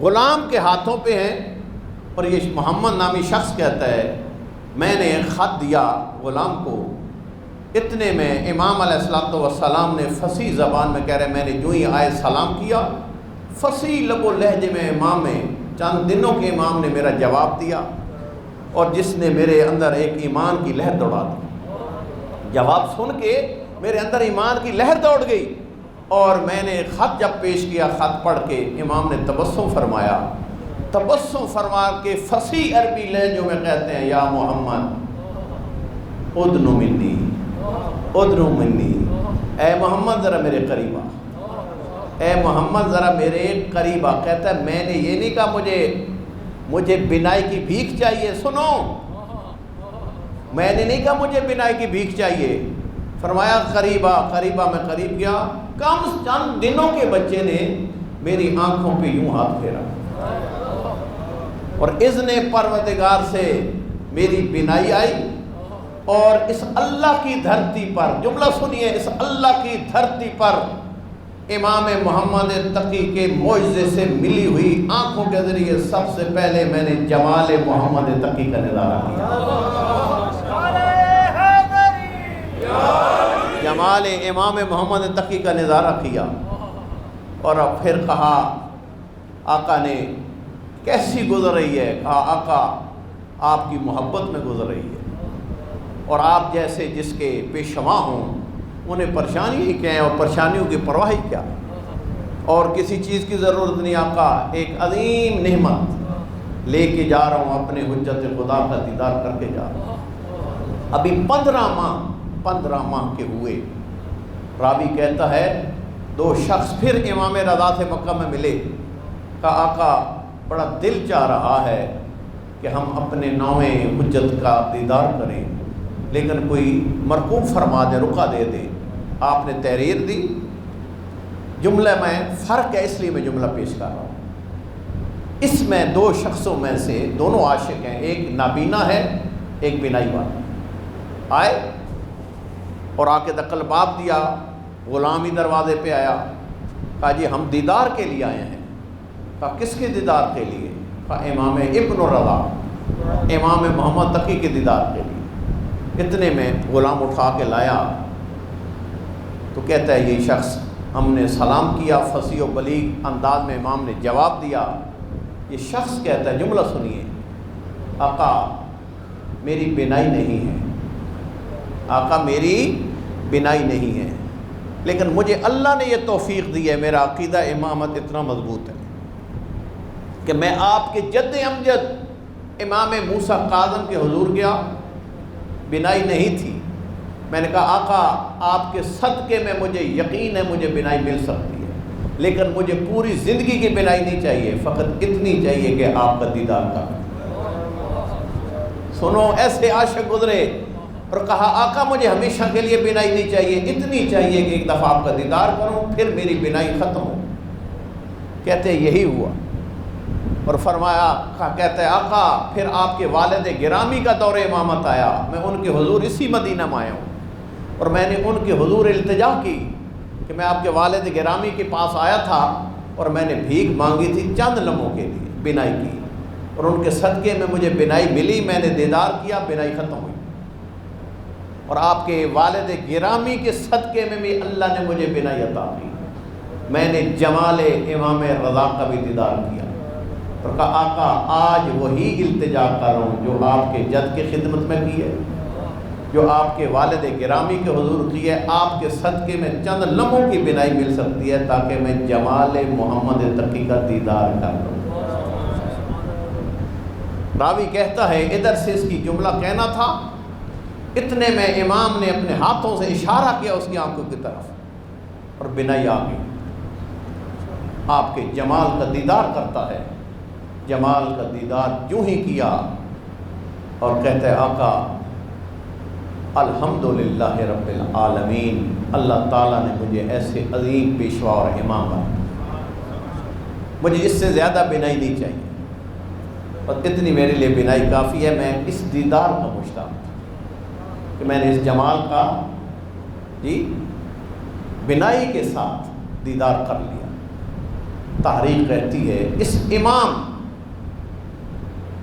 غلام کے ہاتھوں پہ ہیں۔ اور یہ محمد نامی شخص کہتا ہے میں نے خط دیا غلام کو، اتنے میں امام علیہ السلام نے فصیح زبان میں کہہ رہے میں نے جو ہی آئے سلام کیا، فصیح لب و لہجے میں امام میں چند دنوں کے امام نے میرا جواب دیا، اور جس نے میرے اندر ایک ایمان کی لہر دوڑا دی۔ جواب سن کے میرے اندر ایمان کی لہر دوڑ گئی، اور میں نے خط جب پیش کیا، خط پڑھ کے امام نے تبسم فرمایا، تبسم فرما کے فصیح عربی لہجوں میں کہتے ہیں یا محمد ادنو منی، ادنو منی، اے محمد ذرا میرے قریب آ، اے محمد ذرا میرے قریب آ۔ کہتا ہے میں نے یہ نہیں کہا مجھے بینائی کی بھیک چاہیے، سنو، میں نے نہیں کہا مجھے بینائی کی بھیک چاہیے، فرمایا قریب آ، قریب آ۔ میں قریب گیا، کم چند دنوں کے بچے نے میری آنکھوں پہ یوں ہاتھ پھیرا، اور اذن پروردگار سے میری بینائی آئی، اور اس اللہ کی دھرتی پر، جملہ سنیے، اس اللہ کی دھرتی پر امام محمد تقی کے معجزے سے ملی ہوئی آنکھوں کے ذریعے سب سے پہلے میں نے جمال محمد تقی کا نظارہ کیا، جمال امام محمد تقی کا نظارہ کیا۔ اور اب پھر کہا آقا نے کیسی گزر رہی ہے؟ کہا آقا آپ کی محبت میں گزر رہی ہے، اور آپ جیسے جس کے پیشوا ہوں انہیں پریشانی ہی کیا ہے، اور پریشانیوں کی پرواہ ہی کیا، اور کسی چیز کی ضرورت نہیں۔ آقا ایک عظیم نعمت لے کے جا رہا ہوں، اپنے حجت خدا کا دیدار کر کے جا رہا ہوں۔ ابھی 15 ماہ کے ہوئے، راوی کہتا ہے 2 شخص پھر امام رضا سے مکہ میں ملے، کہا آقا بڑا دل چاہ رہا ہے کہ ہم اپنے نویں حجت کا دیدار کریں، لیکن کوئی مرکوب فرما دے، رکا دے دے۔ آپ نے تحریر دی، جملہ میں فرق ہے اس لیے میں جملہ پیش کر رہا ہوں۔ اس میں 2 شخصوں میں سے دونوں عاشق ہیں، ایک نابینا ہے ایک بینائی والا۔ آئے اور آ کے دقل باب دیا، غلامی دروازے پہ آیا، کہا جی ہم دیدار کے لیے آئے ہیں۔ کہا کس کے دیدار کے لیے؟ کہا امام ابن رضا، امام محمد تقی کے دیدار کے لیے۔ اتنے میں غلام اٹھا کے لایا تو کہتا ہے یہ شخص، ہم نے سلام کیا، فصیح و بلیغ انداز میں امام نے جواب دیا۔ یہ شخص کہتا ہے، جملہ سنیے، آقا میری بینائی نہیں ہے، آقا میری بینائی نہیں ہے، لیکن مجھے اللہ نے یہ توفیق دی ہے، میرا عقیدہ امامت اتنا مضبوط ہے کہ میں آپ کے جد امجد امام موسیٰ کاظم کے حضور گیا، بینائی نہیں تھی، میں نے کہا آقا آپ کے صدقے میں مجھے یقین ہے مجھے بینائی مل سکتی ہے، لیکن مجھے پوری زندگی کی بینائی نہیں چاہیے، فقط اتنی چاہیے کہ آپ کا دیدار کروں۔ سنو، ایسے عاشق گزرے، اور کہا آقا مجھے ہمیشہ کے لیے بینائی نہیں چاہیے، اتنی چاہیے کہ ایک دفعہ آپ کا دیدار کروں، پھر میری بینائی ختم ہو۔ کہتے یہی ہوا، اور فرمایا، کہتا ہے آقا پھر آپ کے والد گرامی کا دور امامت آیا، میں ان کے حضور اسی مدینہ میں آیا ہوں، اور میں نے ان کے حضور التجا کی کہ میں آپ کے والد گرامی کے پاس آیا تھا، اور میں نے بھیک مانگی تھی چند لمحوں کے لیے بینائی کی، اور ان کے صدقے میں مجھے بینائی ملی، میں نے دیدار کیا، بینائی ختم ہوئی، اور آپ کے والد گرامی کے صدقے میں بھی اللہ نے مجھے بینائی عطا کی، میں نے جمال امام رضا کا بھی دیدار کیا، اور کہا آقا آج وہی التجا کر رہا ہوں جو آپ کے جد کی خدمت میں کی ہے، جو آپ کے والد گرامی کے حضور کی ہے، آپ کے صدقے میں چند لمحوں کی بینائی مل سکتی ہے تاکہ میں جمال محمد تقی کا دیدار کر لوں۔ راوی کہتا ہے ادھر سے اس کی جملہ کہنا تھا، اتنے میں امام نے اپنے ہاتھوں سے اشارہ کیا اس کی آنکھوں کی طرف، اور بینائی آ گئی، آپ کے جمال کا دیدار کرتا ہے۔ جمال کا دیدار یوں ہی کیا، اور کہتا ہے آقا الحمدللہ رب العالمین، اللہ تعالیٰ نے مجھے ایسے عظیم پیشوا اور امام بنا، مجھے اس سے زیادہ بینائی نہیں چاہیے، اور اتنی میرے لیے بینائی کافی ہے۔ میں اس دیدار کا مشتاق ہوں کہ میں نے اس جمال کا بینائی کے ساتھ دیدار کر لیا۔ تحریک کہتی ہے اس امام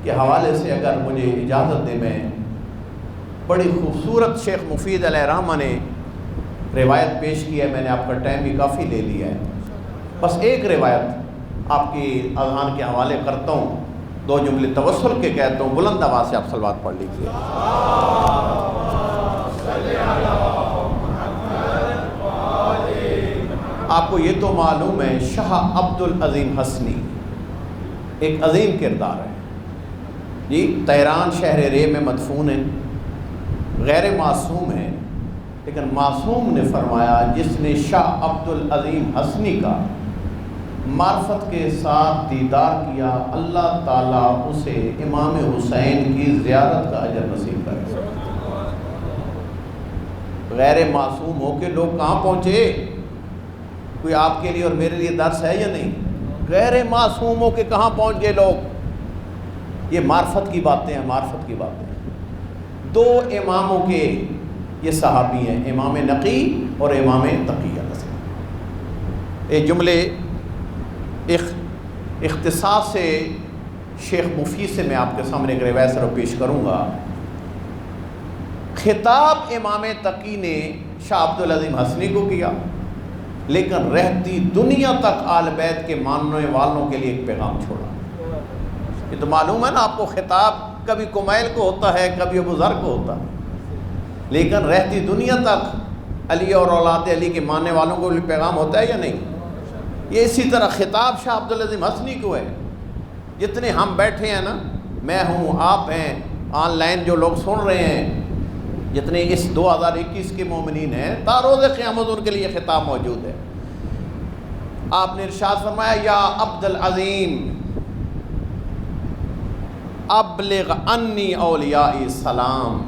کے حوالے سے اگر مجھے اجازت دے، میں بڑی خوبصورت شیخ مفید علیہ الرحمہ نے روایت پیش کی ہے، میں نے آپ کا ٹائم بھی کافی لے لیا ہے، بس ایک روایت آپ کی اذان کے حوالے کرتا ہوں، 2 جملے توسل کے کہتا ہوں، بلند آواز سے آپ صلوات پڑھ لیجیے۔ آپ کو یہ تو معلوم ہے شاہ عبد العظیم حسنی ایک عظیم کردار ہے، تہران شہر رے میں مدفون ہے، غیر معصوم ہے، لیکن معصوم نے فرمایا جس نے شاہ عبد العظیم حسنی کا معرفت کے ساتھ دیدار کیا، اللہ تعالیٰ اسے امام حسین کی زیارت کا اجر نصیب کرے۔ غیر معصوم ہو کے لوگ کہاں پہنچے؟ کوئی آپ کے لیے اور میرے لیے درس ہے یا نہیں؟ غیر معصوم ہو کے کہاں پہنچ گئے لوگ؟ یہ معرفت کی باتیں ہیں، معرفت کی باتیں۔ 2 اماموں کے یہ صحابی ہیں، امام نقی اور امام تقی۔ یہ جملے اختصاص سے شیخ مفید سے میں آپ کے سامنے ایک روایت ضرور پیش کروں گا۔ خطاب امام تقی نے شاہ عبد العظیم حسنی کو کیا، لیکن رہتی دنیا تک آل بیت کے ماننے والوں کے لیے ایک پیغام چھوڑا۔ یہ تو معلوم ہے نا آپ کو، خطاب کبھی کمیل کو ہوتا ہے، کبھی ابو ذر کو ہوتا ہے، لیکن رہتی دنیا تک علی اور اولاد علی کے ماننے والوں کو بھی پیغام ہوتا ہے یا نہیں؟ یہ اسی طرح خطاب شاہ عبد العظیم حسنی کو ہے۔ جتنے ہم بیٹھے ہیں نا، میں ہوں، آپ ہیں، آن لائن جو لوگ سن رہے ہیں، جتنے اس 2021 کے مومنین ہیں، تا روز قیامت ان کے لیے خطاب موجود ہے۔ آپ نے ارشاد فرمایا یا عبد العظیم ابلغ انی اولیائی سلام،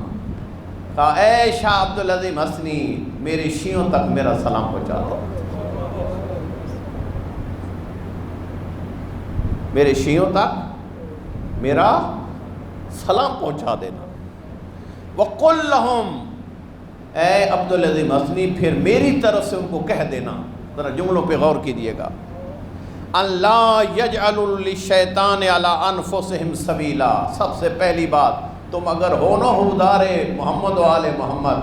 کہا اے شاہ عبد العظیم حسنی میرے شیعوں تک میرا سلام پہنچا دو، میرے شیعوں تک میرا سلام پہنچا دینا۔ وَقُلْ لَهُمْ، اے عبد العظیم حسنی پھر میری طرف سے ان کو کہہ دینا، ذرا جملوں پہ غور کیجئے گا، اللہ یجعلوا للشیطان علی انفسہم سبیلا۔ سب سے پہلی بات، تم اگر ہو نہ ہودار محمد و آل محمد،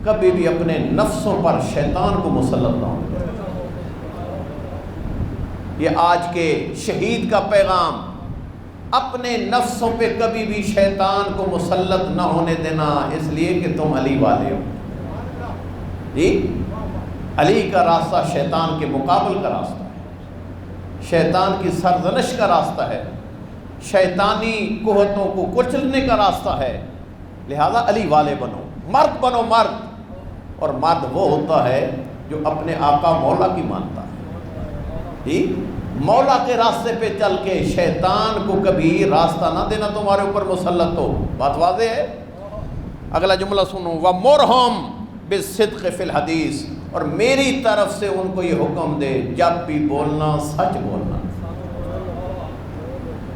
کبھی بھی اپنے نفسوں پر شیطان کو مسلط نہ ہو۔ یہ آج کے شہید کا پیغام، اپنے نفسوں پہ کبھی بھی شیطان کو مسلط نہ ہونے دینا، اس لیے کہ تم علی والے ہو۔ علی کا راستہ شیطان کے مقابل کا راستہ ہے، شیطان کی سرزنش کا راستہ ہے، شیطانی قوتوں کو کچلنے کا راستہ ہے، لہذا علی والے بنو، مرد بنو مرد، اور مرد وہ ہوتا ہے جو اپنے آقا مولا کی مانتا ہے، مولا کے راستے پہ چل کے شیطان کو کبھی راستہ نہ دینا تمہارے اوپر مسلط ہو۔ بات واضح ہے؟ اگلا جملہ سنو، وَمُرْهُمْ بِالصِّدْقِ فِي الْحَدِيثِ، اور میری طرف سے ان کو یہ حکم دے جب بھی بولنا سچ بولنا،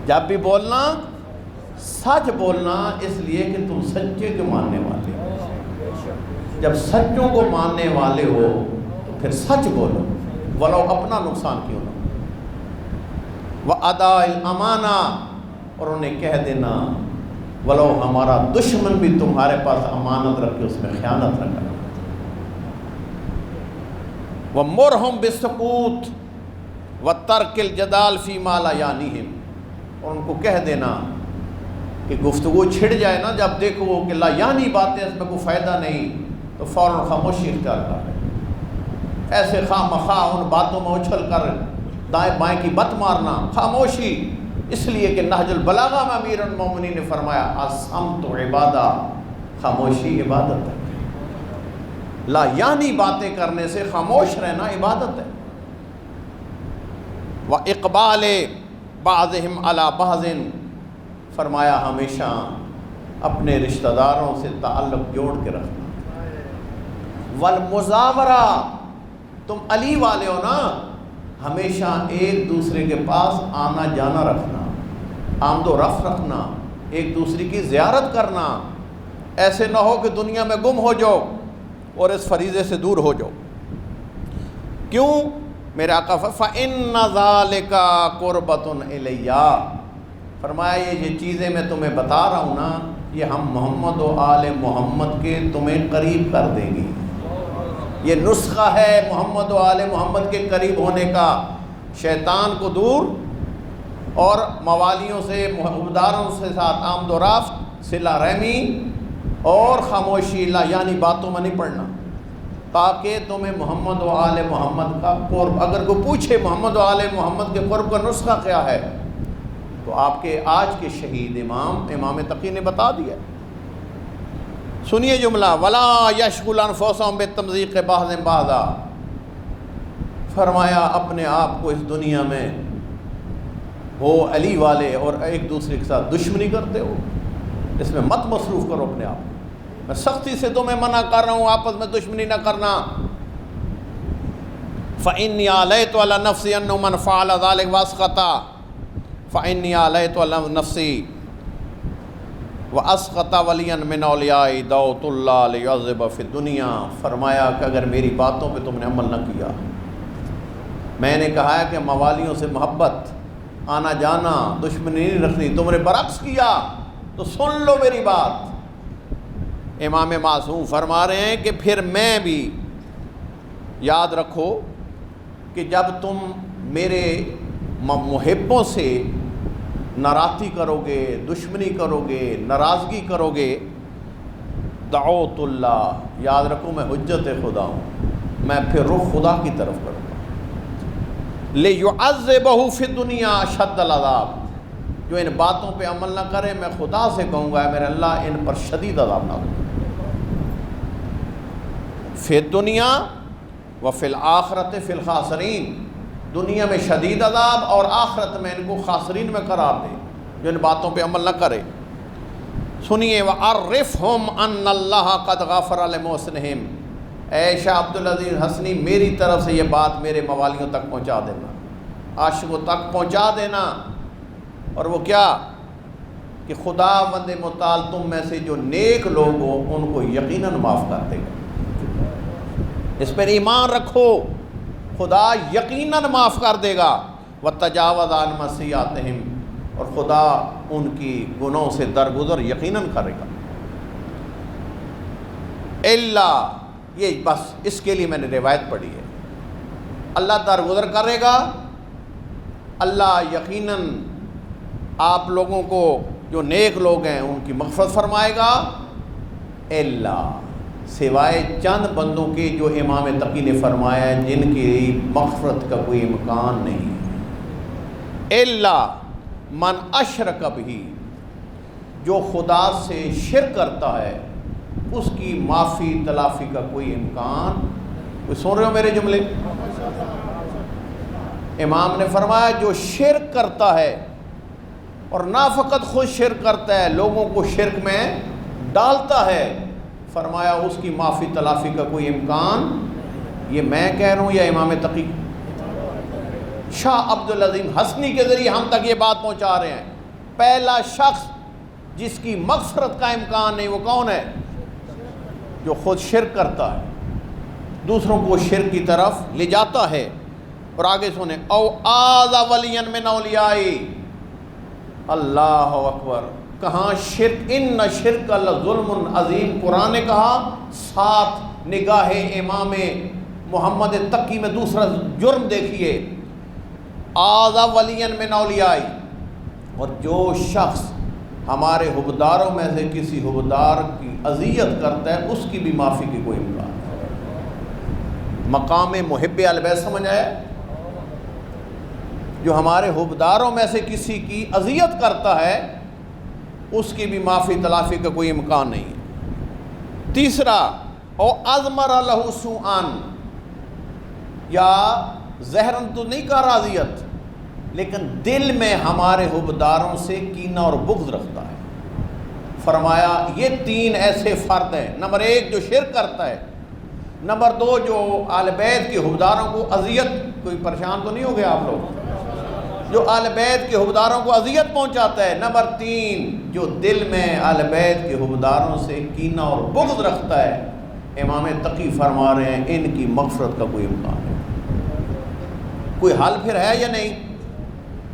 جب بھی بولنا سچ بولنا، اس لیے کہ تم سچے کے ماننے والے ہو۔ جب سچوں کو ماننے والے ہو تو پھر سچ بولو، ولو اپنا نقصان کیوں نہ۔ وَأَدَاءِ الْأَمَانَةِ، اور انہیں کہہ دینا ولو ہمارا دشمن بھی تمہارے پاس امانت رکھے اس میں خیانت نہ کرنا۔ وَمُرْهُمْ بِالسُّكُوتِ وَتَرْكِ الْجَدَالِ فِي مَا لَا يَعْنِيهِمْ، اور ان کو کہہ دینا کہ گفتگو چھڑ جائے نا، جب دیکھو کہ لا یعنی باتیں اس میں کوئی فائدہ نہیں تو فوراً خاموشی اختیار کر لیں۔ ایسے خواہ مخواہ ان باتوں میں اچھل کر دائیں بائیں کی بت مارنا، خاموشی، اس لیے کہ نہج البلاغہ میں امیر المومنین نے فرمایا الصمت عبادہ، خاموشی عبادت ہے، لا یعنی باتیں کرنے سے خاموش رہنا عبادت ہے۔ وَإِقْبَالِ بَعْضِهِمْ عَلَى بَعْضٍ، فرمایا ہمیشہ اپنے رشتہ داروں سے تعلق جوڑ کے رکھنا۔ والمزاورہ، تم علی والے ہو نا، ہمیشہ ایک دوسرے کے پاس آنا جانا رکھنا، آمد و رفت رکھنا، ایک دوسرے کی زیارت کرنا۔ ایسے نہ ہو کہ دنیا میں گم ہو جاؤ اور اس فریضے سے دور ہو جاؤ۔ کیوں؟ میرے آقا فَإِنَّ ذَلِكَ قُرْبَةٌ إِلَيَّ، فرمایا یہ چیزیں میں تمہیں بتا رہا ہوں نا، یہ ہم محمد و آل محمد کے تمہیں قریب کر دیں گی۔ یہ نسخہ ہے محمد و آل محمد کے قریب ہونے کا، شیطان کو دور اور موالیوں سے عہدیداروں سے ساتھ آمد و رفت، صلہ رحمی اور خاموشی، یعنی باتوں میں نہیں پڑھنا، تاکہ تمہیں محمد و آل محمد کا قرب۔ اگر کوئی پوچھے محمد و آل محمد کے قرب کا نسخہ کیا ہے، تو آپ کے آج کے شہید امام تقی نے بتا دیا۔ سنیے جملہ، وَلَا يَشْغُلْ أَنفُسَهُم بِالتَّمْزِيقِ بَعْضٍ بَعْضًا، فرمایا اپنے آپ کو اس دنیا میں ہو علی والے اور ایک دوسرے کے ساتھ دشمنی کرتے ہو، اس میں مت مصروف کرو اپنے آپ کو۔ میں سختی سے تمہیں منع کر رہا ہوں آپس میں دشمنی نہ کرنا۔ فَإِنِّي عَلَيْتُ عَلَى نَفْسِي أَنَّهُ مَنْ فَعَلَ ذَلِكَ وَأَسْقَطَ فَإِنِّي عَلَيْتُ عَلَى نَفْسِي وَأَسْقَطَ وَلِيًّا مِنْ أَوْلِيَائِي دَعَوْتُ اللَّهَ لِيُعَذِّبَ فِي الدُّنْيَا، فرمایا کہ اگر میری باتوں پہ تم نے عمل نہ کیا، میں نے کہا ہے کہ موالیوں سے محبت، آنا جانا، دشمنی نہیں رکھنی، تم نے برعکس کیا تو سن لو میری بات۔ امام معصوم فرما رہے ہیں کہ پھر میں بھی، یاد رکھو کہ جب تم میرے محبوں سے ناراضی کرو گے، دشمنی کرو گے، ناراضگی کرو گے، دعوت اللہ، یاد رکھو میں حجت خدا ہوں، میں پھر رخ خدا کی طرف کروں گا۔ لِيُعَذِّبَهُ فِي الدُّنْيَا أَشَدَّ الْعَذَابِ، جو ان باتوں پہ عمل نہ کرے میں خدا سے کہوں گا اے میرے اللہ ان پر شدید عذاب نہ دو، فی الدنیا وفی الآخرت فی الخاسرین، دنیا میں شدید عذاب اور آخرت میں ان کو خاسرین میں قرار دے جو ان باتوں پہ عمل نہ کرے۔ سنیے، وَعَرِّفْهُمْ أَنَّ اللَّهَ قَدْ غَفَرَ لِمُحْسِنِهِمْ، اے شاہ عبدالعزیز حسنی میری طرف سے یہ بات میرے موالیوں تک پہنچا دینا، عاشقوں تک پہنچا دینا۔ اور وہ کیا کہ خدا بند متعال تم میں سے جو نیک لوگ ہو ان کو یقیناً معاف کر دے گا، اس پر ایمان رکھو، خدا یقیناً معاف کر دے گا۔ وَتَجَاوَزَ عَنْ مَسِيئَاتِهِمْ، اور خدا ان کی گناہوں سے درگزر یقیناً کرے گا۔ اللہ، یہ بس اس کے لیے میں نے روایت پڑھی ہے، اللہ درگزر کرے گا، اللہ یقیناً آپ لوگوں کو جو نیک لوگ ہیں ان کی مغفرت فرمائے گا، اللہ، سوائے چند بندوں کے جو امام تقی نے فرمایا ہے جن کی مغفرت کا کوئی امکان نہیں۔ اللہ من اشرک بھی، جو خدا سے شرک کرتا ہے اس کی معافی تلافی کا کوئی امکان، کوئی سن رہے ہو میرے جملے؟ امام نے فرمایا جو شرک کرتا ہے اور نہ فقط خود شرک کرتا ہے، لوگوں کو شرک میں ڈالتا ہے، فرمایا اس کی معافی تلافی کا کوئی امکان، یہ میں کہہ رہا ہوں یا امام تقی؟ شاہ عبدالعظیم حسنی کے ذریعے ہم تک یہ بات پہنچا رہے ہیں۔ پہلا شخص جس کی مغفرت کا امکان نہیں وہ کون ہے؟ جو خود شرک کرتا ہے، دوسروں کو شرک کی طرف لے جاتا ہے۔ اور آگے سنیں، او آذ ولیا من اولیائی، اللہ اکبر، کہاں شرک، ان شرک لظلم عظیم، قرآن نے کہا، ساتھ نگاہ امام محمد تقی میں دوسرا جرم دیکھیے، آذ ولیا من اولیائی، اور جو شخص ہمارے حبداروں میں سے کسی حبدار کی اذیت کرتا ہے اس کی بھی معافی کی کوئی امکان نہیں۔ مقام محب اہل بیت سمجھ آیا؟ جو ہمارے حبداروں میں سے کسی کی اذیت کرتا ہے اس کی بھی معافی تلافی کا کوئی امکان نہیں ہے۔ تیسرا، او ازمر لہ سوءً، یا ظاہراً تو نہیں کہا اذیت لیکن دل میں ہمارے حبداروں سے کینہ اور بغض رکھتا ہے، فرمایا یہ 3 ایسے فرد ہیں، نمبر 1 جو شرک کرتا ہے، نمبر 2 جو آل بیت کے حبداروں کو اذیت، کوئی پریشان تو نہیں ہو گیا آپ لوگ، جو آل بیت کے حبداروں کو اذیت پہنچاتا ہے، نمبر 3 جو دل میں آل بیت کے حبداروں سے کینہ اور بغض رکھتا ہے۔ امام تقی فرما رہے ہیں ان کی مغفرت کا کوئی امکان ہے۔ کوئی حل پھر ہے یا نہیں؟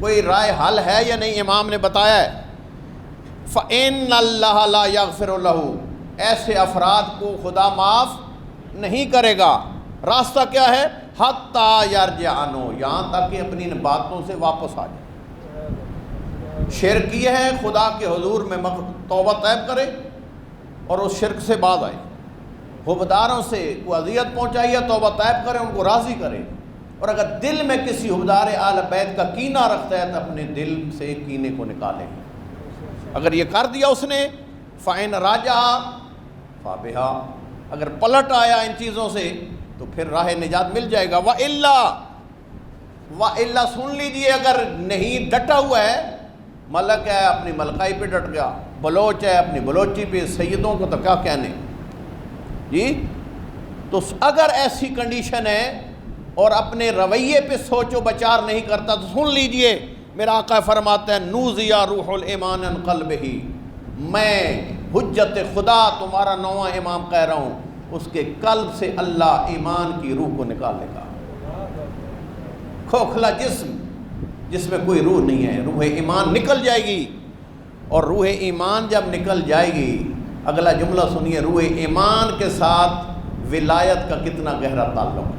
کوئی رائے حل ہے یا نہیں؟ امام نے بتایا ہے فَإِنَّ اللَّهَ لَا يَغْفِرُ لَهُ، ایسے افراد کو خدا معاف نہیں کرے گا۔ راستہ کیا ہے؟ حَتَّى يَرْجِعَ عَنْهُ، یہاں تک کہ اپنی ان باتوں سے واپس آ جائے۔ شرک یہ ہے خدا کے حضور میں توبہ طیب کرے اور اس شرک سے باز آئے، حبداروں سے کوئی اذیت پہنچائی ہے توبہ طیب کرے، ان کو راضی کرے، اور اگر دل میں کسی حبدار آل بیت کا کینہ رکھتا ہے تو اپنے دل سے کینے کو نکالے۔ اگر یہ کر دیا اس نے فَإِنْ رَجَعَ فَبِهَا، اگر پلٹ آیا ان چیزوں سے تو پھر راہ نجات مل جائے گا۔ وَإِلَّا سن لیجئے، اگر نہیں ڈٹا ہوا ہے، ملک ہے اپنی ملکائی پہ ڈٹ گیا، بلوچ ہے اپنی بلوچی پہ، سیدوں کو تو کیا کہنے جی۔ تو اگر ایسی کنڈیشن ہے اور اپنے رویے پہ سوچ و بچار نہیں کرتا تو سن لیجئے، میرا آقا فرماتا ہے نوزیا روح الایمان عن قلبہ، میں حجت خدا تمہارا 9واں امام کہہ رہا ہوں، اس کے قلب سے اللہ ایمان کی روح کو نکالے گا۔ کھوکھلا جسم جس میں کوئی روح نہیں ہے، روح ایمان نکل جائے گی، اور روح ایمان جب نکل جائے گی، اگلا جملہ سنیے، روح ایمان کے ساتھ ولایت کا کتنا گہرا تعلق ہے۔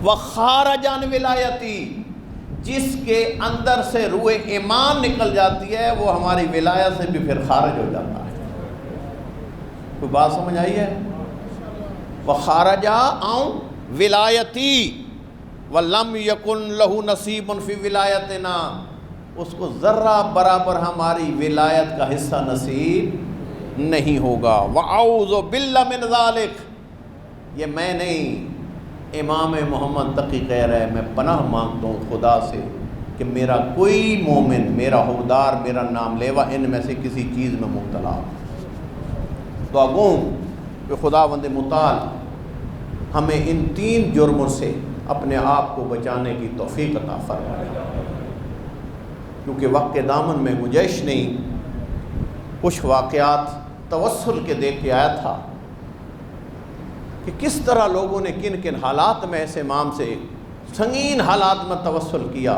وَخَارَجَ عَنْ وِلَایَتِي، جس کے اندر سے روح ایمان نکل جاتی ہے وہ ہماری ولایت سے بھی پھر خارج ہو جاتا ہے۔ کوئی بات سمجھ آئی ہے؟ وَخَارَجَ عَنْ وِلَایَتِي وَلَمْ يَكُنْ لَهُ نَصِيبٌ فِي وِلَایَتِنَا، اس کو ذرہ برابر ہماری ولایت کا حصہ نصیب نہیں ہوگا۔ وَأَعُوذُ بِاللَّهِ مِنْ ذَلِكَ، یہ میں نہیں، امام محمد تقی کہہ رہے ہیں میں پناہ مانگتا ہوں خدا سے کہ میرا کوئی مومن، میرا حبدار، میرا نام لیوا ان میں سے کسی چیز میں مبتلا ہو۔ دعا گو کہ خداوند متعال ہمیں ان 3 جرموں سے اپنے آپ کو بچانے کی توفیق عطا فرمائے، کیونکہ وقت کے دامن میں گنجائش نہیں۔ کچھ واقعات توسل کے دیکھ کے آیا تھا کہ کس طرح لوگوں نے کن کن حالات میں اس امام سے سنگین حالات میں توسل کیا،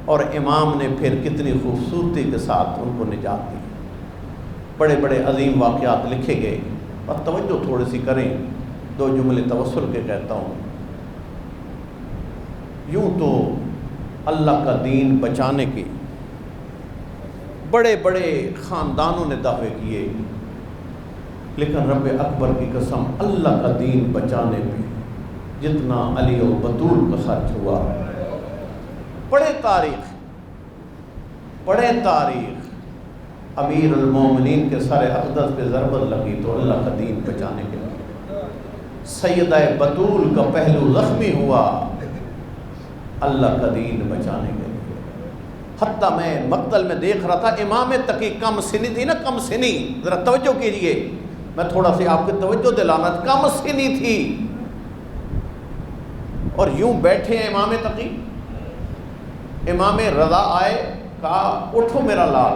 اور امام نے پھر کتنی خوبصورتی کے ساتھ ان کو نجات دی۔ بڑے بڑے عظیم واقعات لکھے گئے، اور توجہ تھوڑی سی کریں، 2 جملے توسل کے کہتا ہوں۔ یوں تو اللہ کا دین بچانے کے بڑے بڑے خاندانوں نے دعوے کیے، لیکن رب اکبر کی قسم اللہ کا دین بچانے پہ جتنا علی و بطول کا خرچ ہوا، پڑھے تاریخ، امیر المومنین کے سر اقدس پہ ضربت لگی تو اللہ کا دین بچانے کے لیے، سیدہ بطول کا پہلو زخمی ہوا اللہ کا دین بچانے کے لیے۔ حتیٰ میں مقتل میں دیکھ رہا تھا، امام تقی کم سنی تھی نا، کم سنی، ذرا توجہ کیجئے، میں تھوڑا سی آپ کی توجہ دلانا، کم سنی تھی، اور یوں بیٹھے ہیں امام تقی۔ امام رضا آئے، کہا اٹھو میرا لال،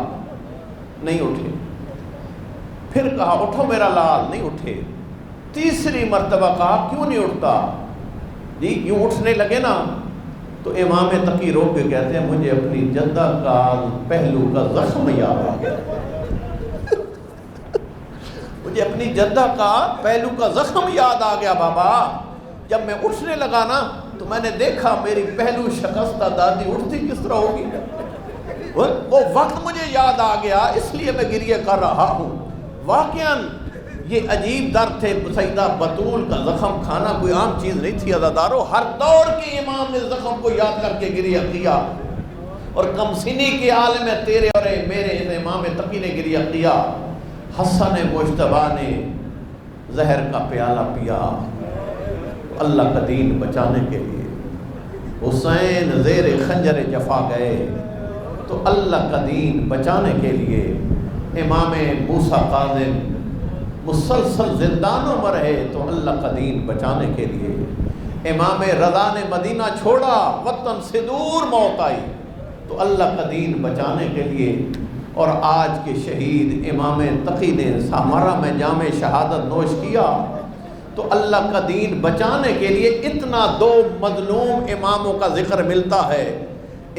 نہیں اٹھے، پھر کہا اٹھو میرا لال، نہیں اٹھے، تیسری مرتبہ کہا کیوں نہیں اٹھتا جی، یوں اٹھنے لگے نا تو امام تقی رو کے کہتے ہیں مجھے اپنی جدہ کا پہلو کا زخم یاد آ گیا، مجھے اپنی جدہ کا پہلو کا زخم یاد آ گیا بابا۔ جب میں اٹھنے لگا نا تو میں نے دیکھا میری پہلو شکستہ دادی اٹھتی کس طرح ہوگی، وہ وقت مجھے یاد آ گیا، اس لیے میں گریہ کر رہا ہوں۔ واقعاً یہ عجیب درد تھے، سیدہ بطول کا زخم کھانا کوئی عام چیز نہیں تھی عزادارو، ہر دور کے امام نے زخم کو یاد کر کے گریہ کیا، اور کم سنی کے عالم تیرے اور میرے اس امام تقی نے گریہ کیا۔ حسن مجتبیٰ نے زہر کا پیالہ پیا اللہ کا دین بچانے کے لیے، حسین زیر خنجر جفا گئے تو اللہ کا دین بچانے کے لیے امام موسیٰ کاظم مسلسل زندانوں میں رہے تو اللہ کا دین بچانے کے لیے، امام رضا نے مدینہ چھوڑا، وطن سے دور موت آئی تو اللہ کا دین بچانے کے لیے، اور آج کے شہید امام تقی نے سامارا میں جام شہادت نوش کیا تو اللہ کا دین بچانے کے لیے اتنا دو مظلوم اماموں کا ذکر ملتا ہے۔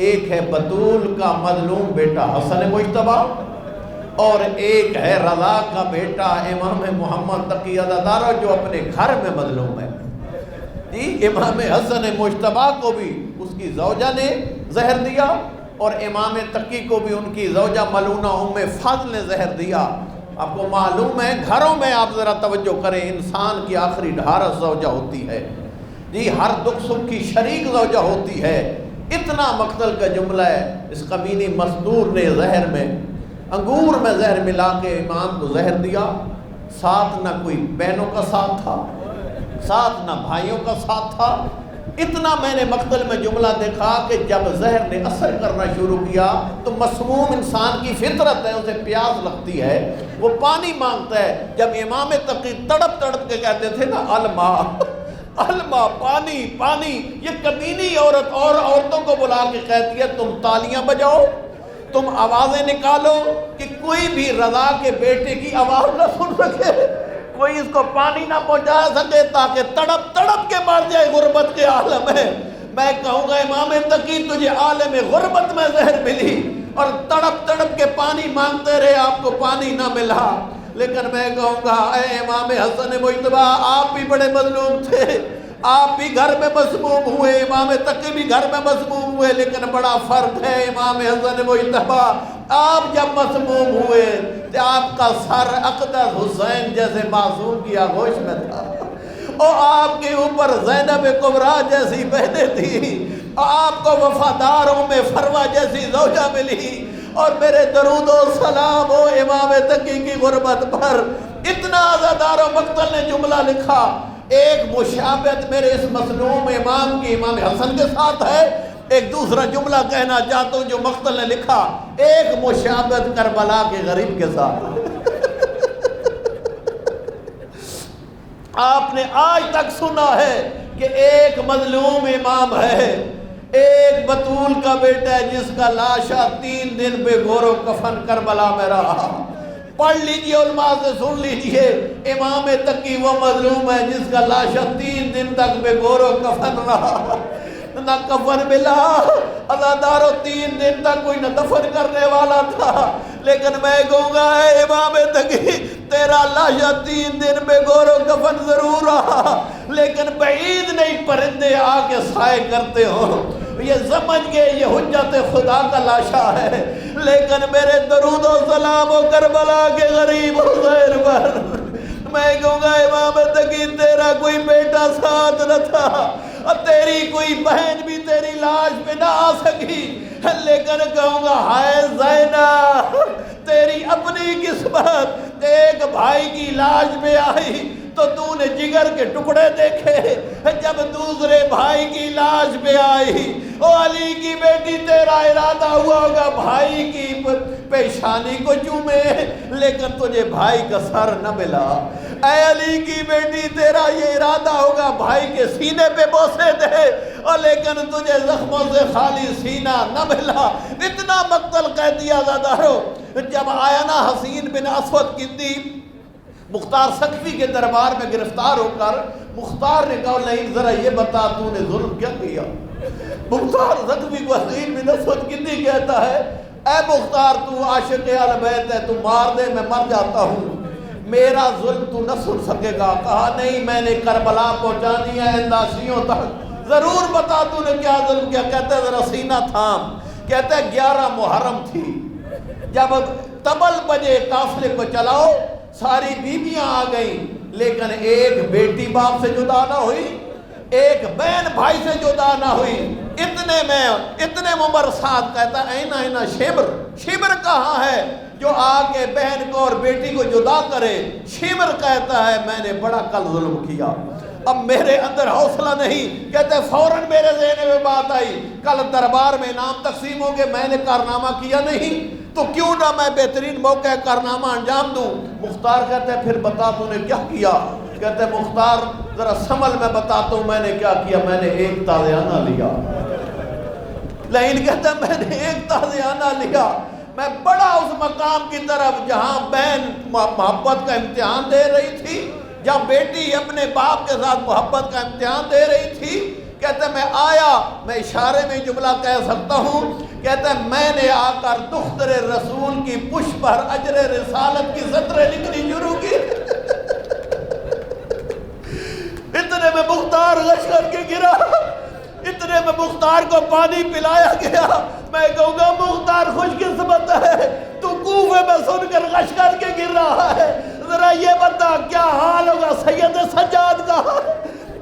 ایک ہے بطول کا مظلوم بیٹا حسن مجتبیٰ، اور ایک ہے رضا کا بیٹا امام محمد تقی عزادارو جو اپنے گھر میں مظلوم ہے۔ جی امام حسن مجتبیٰ کو بھی اس کی زوجہ نے زہر دیا، اور امام تقی کو بھی ان کی زوجہ ملونہ ام فضل نے زہر دیا۔ آپ کو معلوم ہے گھروں میں آپ ذرا توجہ کریں، انسان کی آخری ڈھارس زوجہ ہوتی ہے، جی ہر دکھ سکھ کی شریک زوجہ ہوتی ہے۔ اتنا مقتل کا جملہ ہے، اس کمینی مزدور نے زہر میں انگور میں زہر ملا کے امام کو زہر دیا، ساتھ نہ کوئی بہنوں کا ساتھ تھا، ساتھ نہ بھائیوں کا ساتھ تھا۔ اتنا میں نے مقتل میں جملہ دیکھا کہ جب زہر نے اثر کرنا شروع کیا تو مسموم انسان کی فطرت ہے، اسے پیاس لگتی ہے، وہ پانی مانگتا ہے۔ جب امام تقی تڑپ تڑپ کے کہتے تھے نا الماء الماء، پانی پانی، یہ کمینی عورت اور عورتوں کو بلا کے کہتی ہے تم تالیاں بجاؤ، تم آوازیں نکالو کہ کوئی بھی رضا کے بیٹے کی آواز نہ سن سکے، کوئی اس کو پانی نہ پہنچا سکے تاکہ تڑپ تڑپ کے مر جائے غربت کے عالم میں۔ میں کہوں گا امام تقی تجھے عالم غربت میں زہر ملی اور تڑپ تڑپ کے پانی مانگتے رہے، آپ کو پانی نہ ملا۔ لیکن میں کہوں گا اے امام حسن مجتبیٰ آپ بھی بڑے مظلوم تھے، آپ بھی گھر میں مسموم ہوئے، امام تقی بھی گھر میں مسموم ہوئے، لیکن بڑا فرق ہے امام حسن مجتبیٰ آپ جب مسموم ہوئے تو آپ کا سر اقدس حسین جیسے معصوم کی آغوش میں تھا، اور آپ کے اوپر زینب کبریٰ جیسی بہنیں تھیں، اور آپ کو وفادار ام فروہ جیسی زوجہ ملی، اور میرے درود و سلام ہو امام تقی کی غربت پر۔ اتنا عزادار و مقتل نے جملہ لکھا، ایک مشابہت میرے اس مظلوم امام کی امام حسن کے ساتھ ہے، ایک دوسرا جملہ کہنا چاہتا ہوں جو مقتل نے لکھا، ایک مشابہت کربلا کے غریب کے ساتھ۔ آپ نے آج تک سنا ہے کہ ایک مظلوم امام ہے، ایک بطول کا بیٹا ہے جس کا لاشا 3 دن بے گور و کفن کربلا میں رہا۔ پڑھ لیجئے علماء سے سن لیجئے، امام تقی وہ مظلوم ہے جس کا لاشا 3 دن تک بے گور و کفن رہا، نہ کفن ملا، عزادارو 3 دن تک کوئی نہ دفن کرنے والا تھا۔ لیکن میں کہوں گا اے امام تقی تیرا لاشا 3 دن بے گور و کفن ضرور رہا، لیکن بعید نہیں پرندے آ کے سائے کرتے ہو، یہ سمجھ گئے یہ حجت خدا کا لاشا ہے۔ لیکن میرے درود و سلام و کربلا کے غریب حسین پر میں کہوں گا امام تقی تیرا کوئی بیٹا ساتھ نہ تھا، اور تیری کوئی بہن بھی تیری لاش پہ نہ آ سکی، لیکن کہوں گا ہائے زینب تیری اپنی قسمت، ایک بھائی کی لاش پہ آئی تو تو نے جگر کے ٹکڑے دیکھے، جب دوسرے بھائی کی لاش پہ آئی، او علی کی بیٹی تیرا ارادہ ہوا ہوگا بھائی کی پیشانی کو چومے، لیکن تجھے بھائی کا سر نہ ملا۔ اے علی کی بیٹی تیرا یہ ارادہ ہوگا بھائی کے سینے پہ بوسے دے، اور لیکن تجھے زخموں سے خالی سینہ نہ ملا۔ اتنا مقتل کہہ دیا عزادارو، جب آیا نا حسین بن اسود کندی مختار سقفی کے دربار میں گرفتار ہو کر، مختار نے کہا نہیں ذرا یہ بتا تو نے ظلم کیا کیا؟ مختار سقفی کو حسین بن اسود کندی کہتا ہے اے مختار تو عاشق اہل بیت ہے، تو مار دے میں مر جاتا ہوں، میرا ظلم تو نہ سن سکے گا۔ کہا نہیں میں نے کربلا پہنچانی ہے انداسیوں تک، ضرور بتا تو نے کیا ظلم کیا۔ کہتا ہے ذرا سینہ تھام، کہتا ہے 11 محرم تھی، جب طبل بجے قافلے کو چلاؤ ساری بیویاں آ گئیں، لیکن ایک بیٹی باپ سے جدا نہ ہوئی، ایک بہن بھائی سے جدا نہ ہوئی۔ اتنے عمر ساتھ کہتا ہے اینا اینا شبر، شبر کہاں ہے جو آ کے بہن کو اور بیٹی کو جدا کرے؟ شبر کہتا ہے میں نے بڑا کل ظلم کیا، اب میرے اندر حوصلہ نہیں۔ کہتے فوراً میرے ذہن میں بات آئی کل دربار میں انعام تقسیم ہو گئے، میں نے کارنامہ کیا نہیں، تو کیوں نہ میں بہترین موقع کارنامہ انجام دوں. مختار کہتے ہیں پھر بتا تو نے کیا کیا؟ کہتے ہیں مختار ذرا سنبھل میں بتاتا ہوں میں نے کیا کیا. میں نے ایک تازیانہ لیا. لیکن کہتے ہیں میں نے ایک تازیانہ لیا. میں بڑا اس مقام کی طرف جہاں بہن محبت کا امتحان دے رہی تھی، جہاں بیٹی اپنے باپ کے ساتھ محبت کا امتحان دے رہی تھی. کہتے ہیں میں آیا، میں اشارے میں جملہ کہہ سکتا ہوں. کہتے ہیں میں نے آ کر دختر رسول کی پشت پر اجر رسالت کی سطریں لکھنی شروع کی. اتنے میں مختار غش کر کے گرا، اتنے میں مختار کو پانی پلایا گیا. میں کہوں گا مختار خوش قسمت ہے، تو کوفے میں سن کر غش کر کے گر رہا ہے. ذرا یہ بتا کیا حال ہوگا سید سجاد کا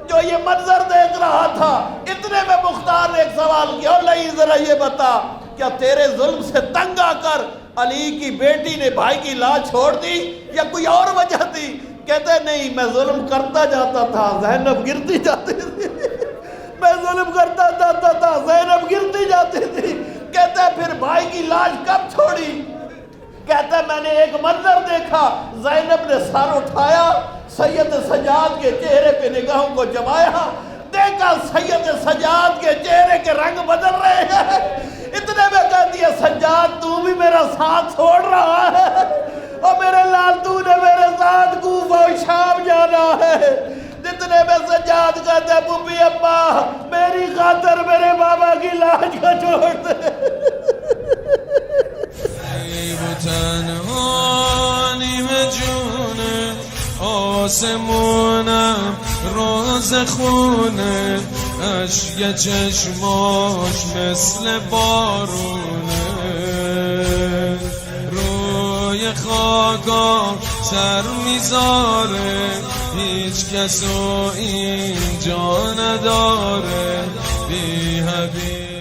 جو یہ منظر دیکھ رہا تھا. اتنے میں مختار نے ایک سوال کیا، اور نہیں ذرا یہ بتا کیا تیرے ظلم سے تنگ آ کر علی کی بیٹی نے بھائی کی لاش چھوڑ دی یا کوئی اور وجہ تھی؟ کہتے نہیں، میں ظلم کرتا جاتا تھا، زینب گرتی جاتی تھی. میں ظلم کرتا جاتا تھا، زینب گرتی جاتی تھی. کہتا ہے پھر بھائی کی لاش کب چھوڑی؟ کہتا ہے میں نے ایک منظر دیکھا، زینب نے سر اٹھایا، سید سجاد کے چہرے پہ نگاہوں کو جمایا، دیکھا سید سجاد کے چہرے کے رنگ بدل رہے ہیں. اتنے میں کہتی ہے سجاد تو بھی میرا ساتھ چھوڑ رہا ہے، اور میرے لال تو نے میرے ساتھ کوفہ و شام جانا ہے. جتنے میں سجاد کہتا ہے بوبی ابا میری خاطر میرے بابا کی لاش کو چھوڑ دے. تنهانی به جون آسمونم روز خونه اشک چشماش مثل بارونه روی خاکم سر میذاره هیچ کسو اینجا نداره بی حبیب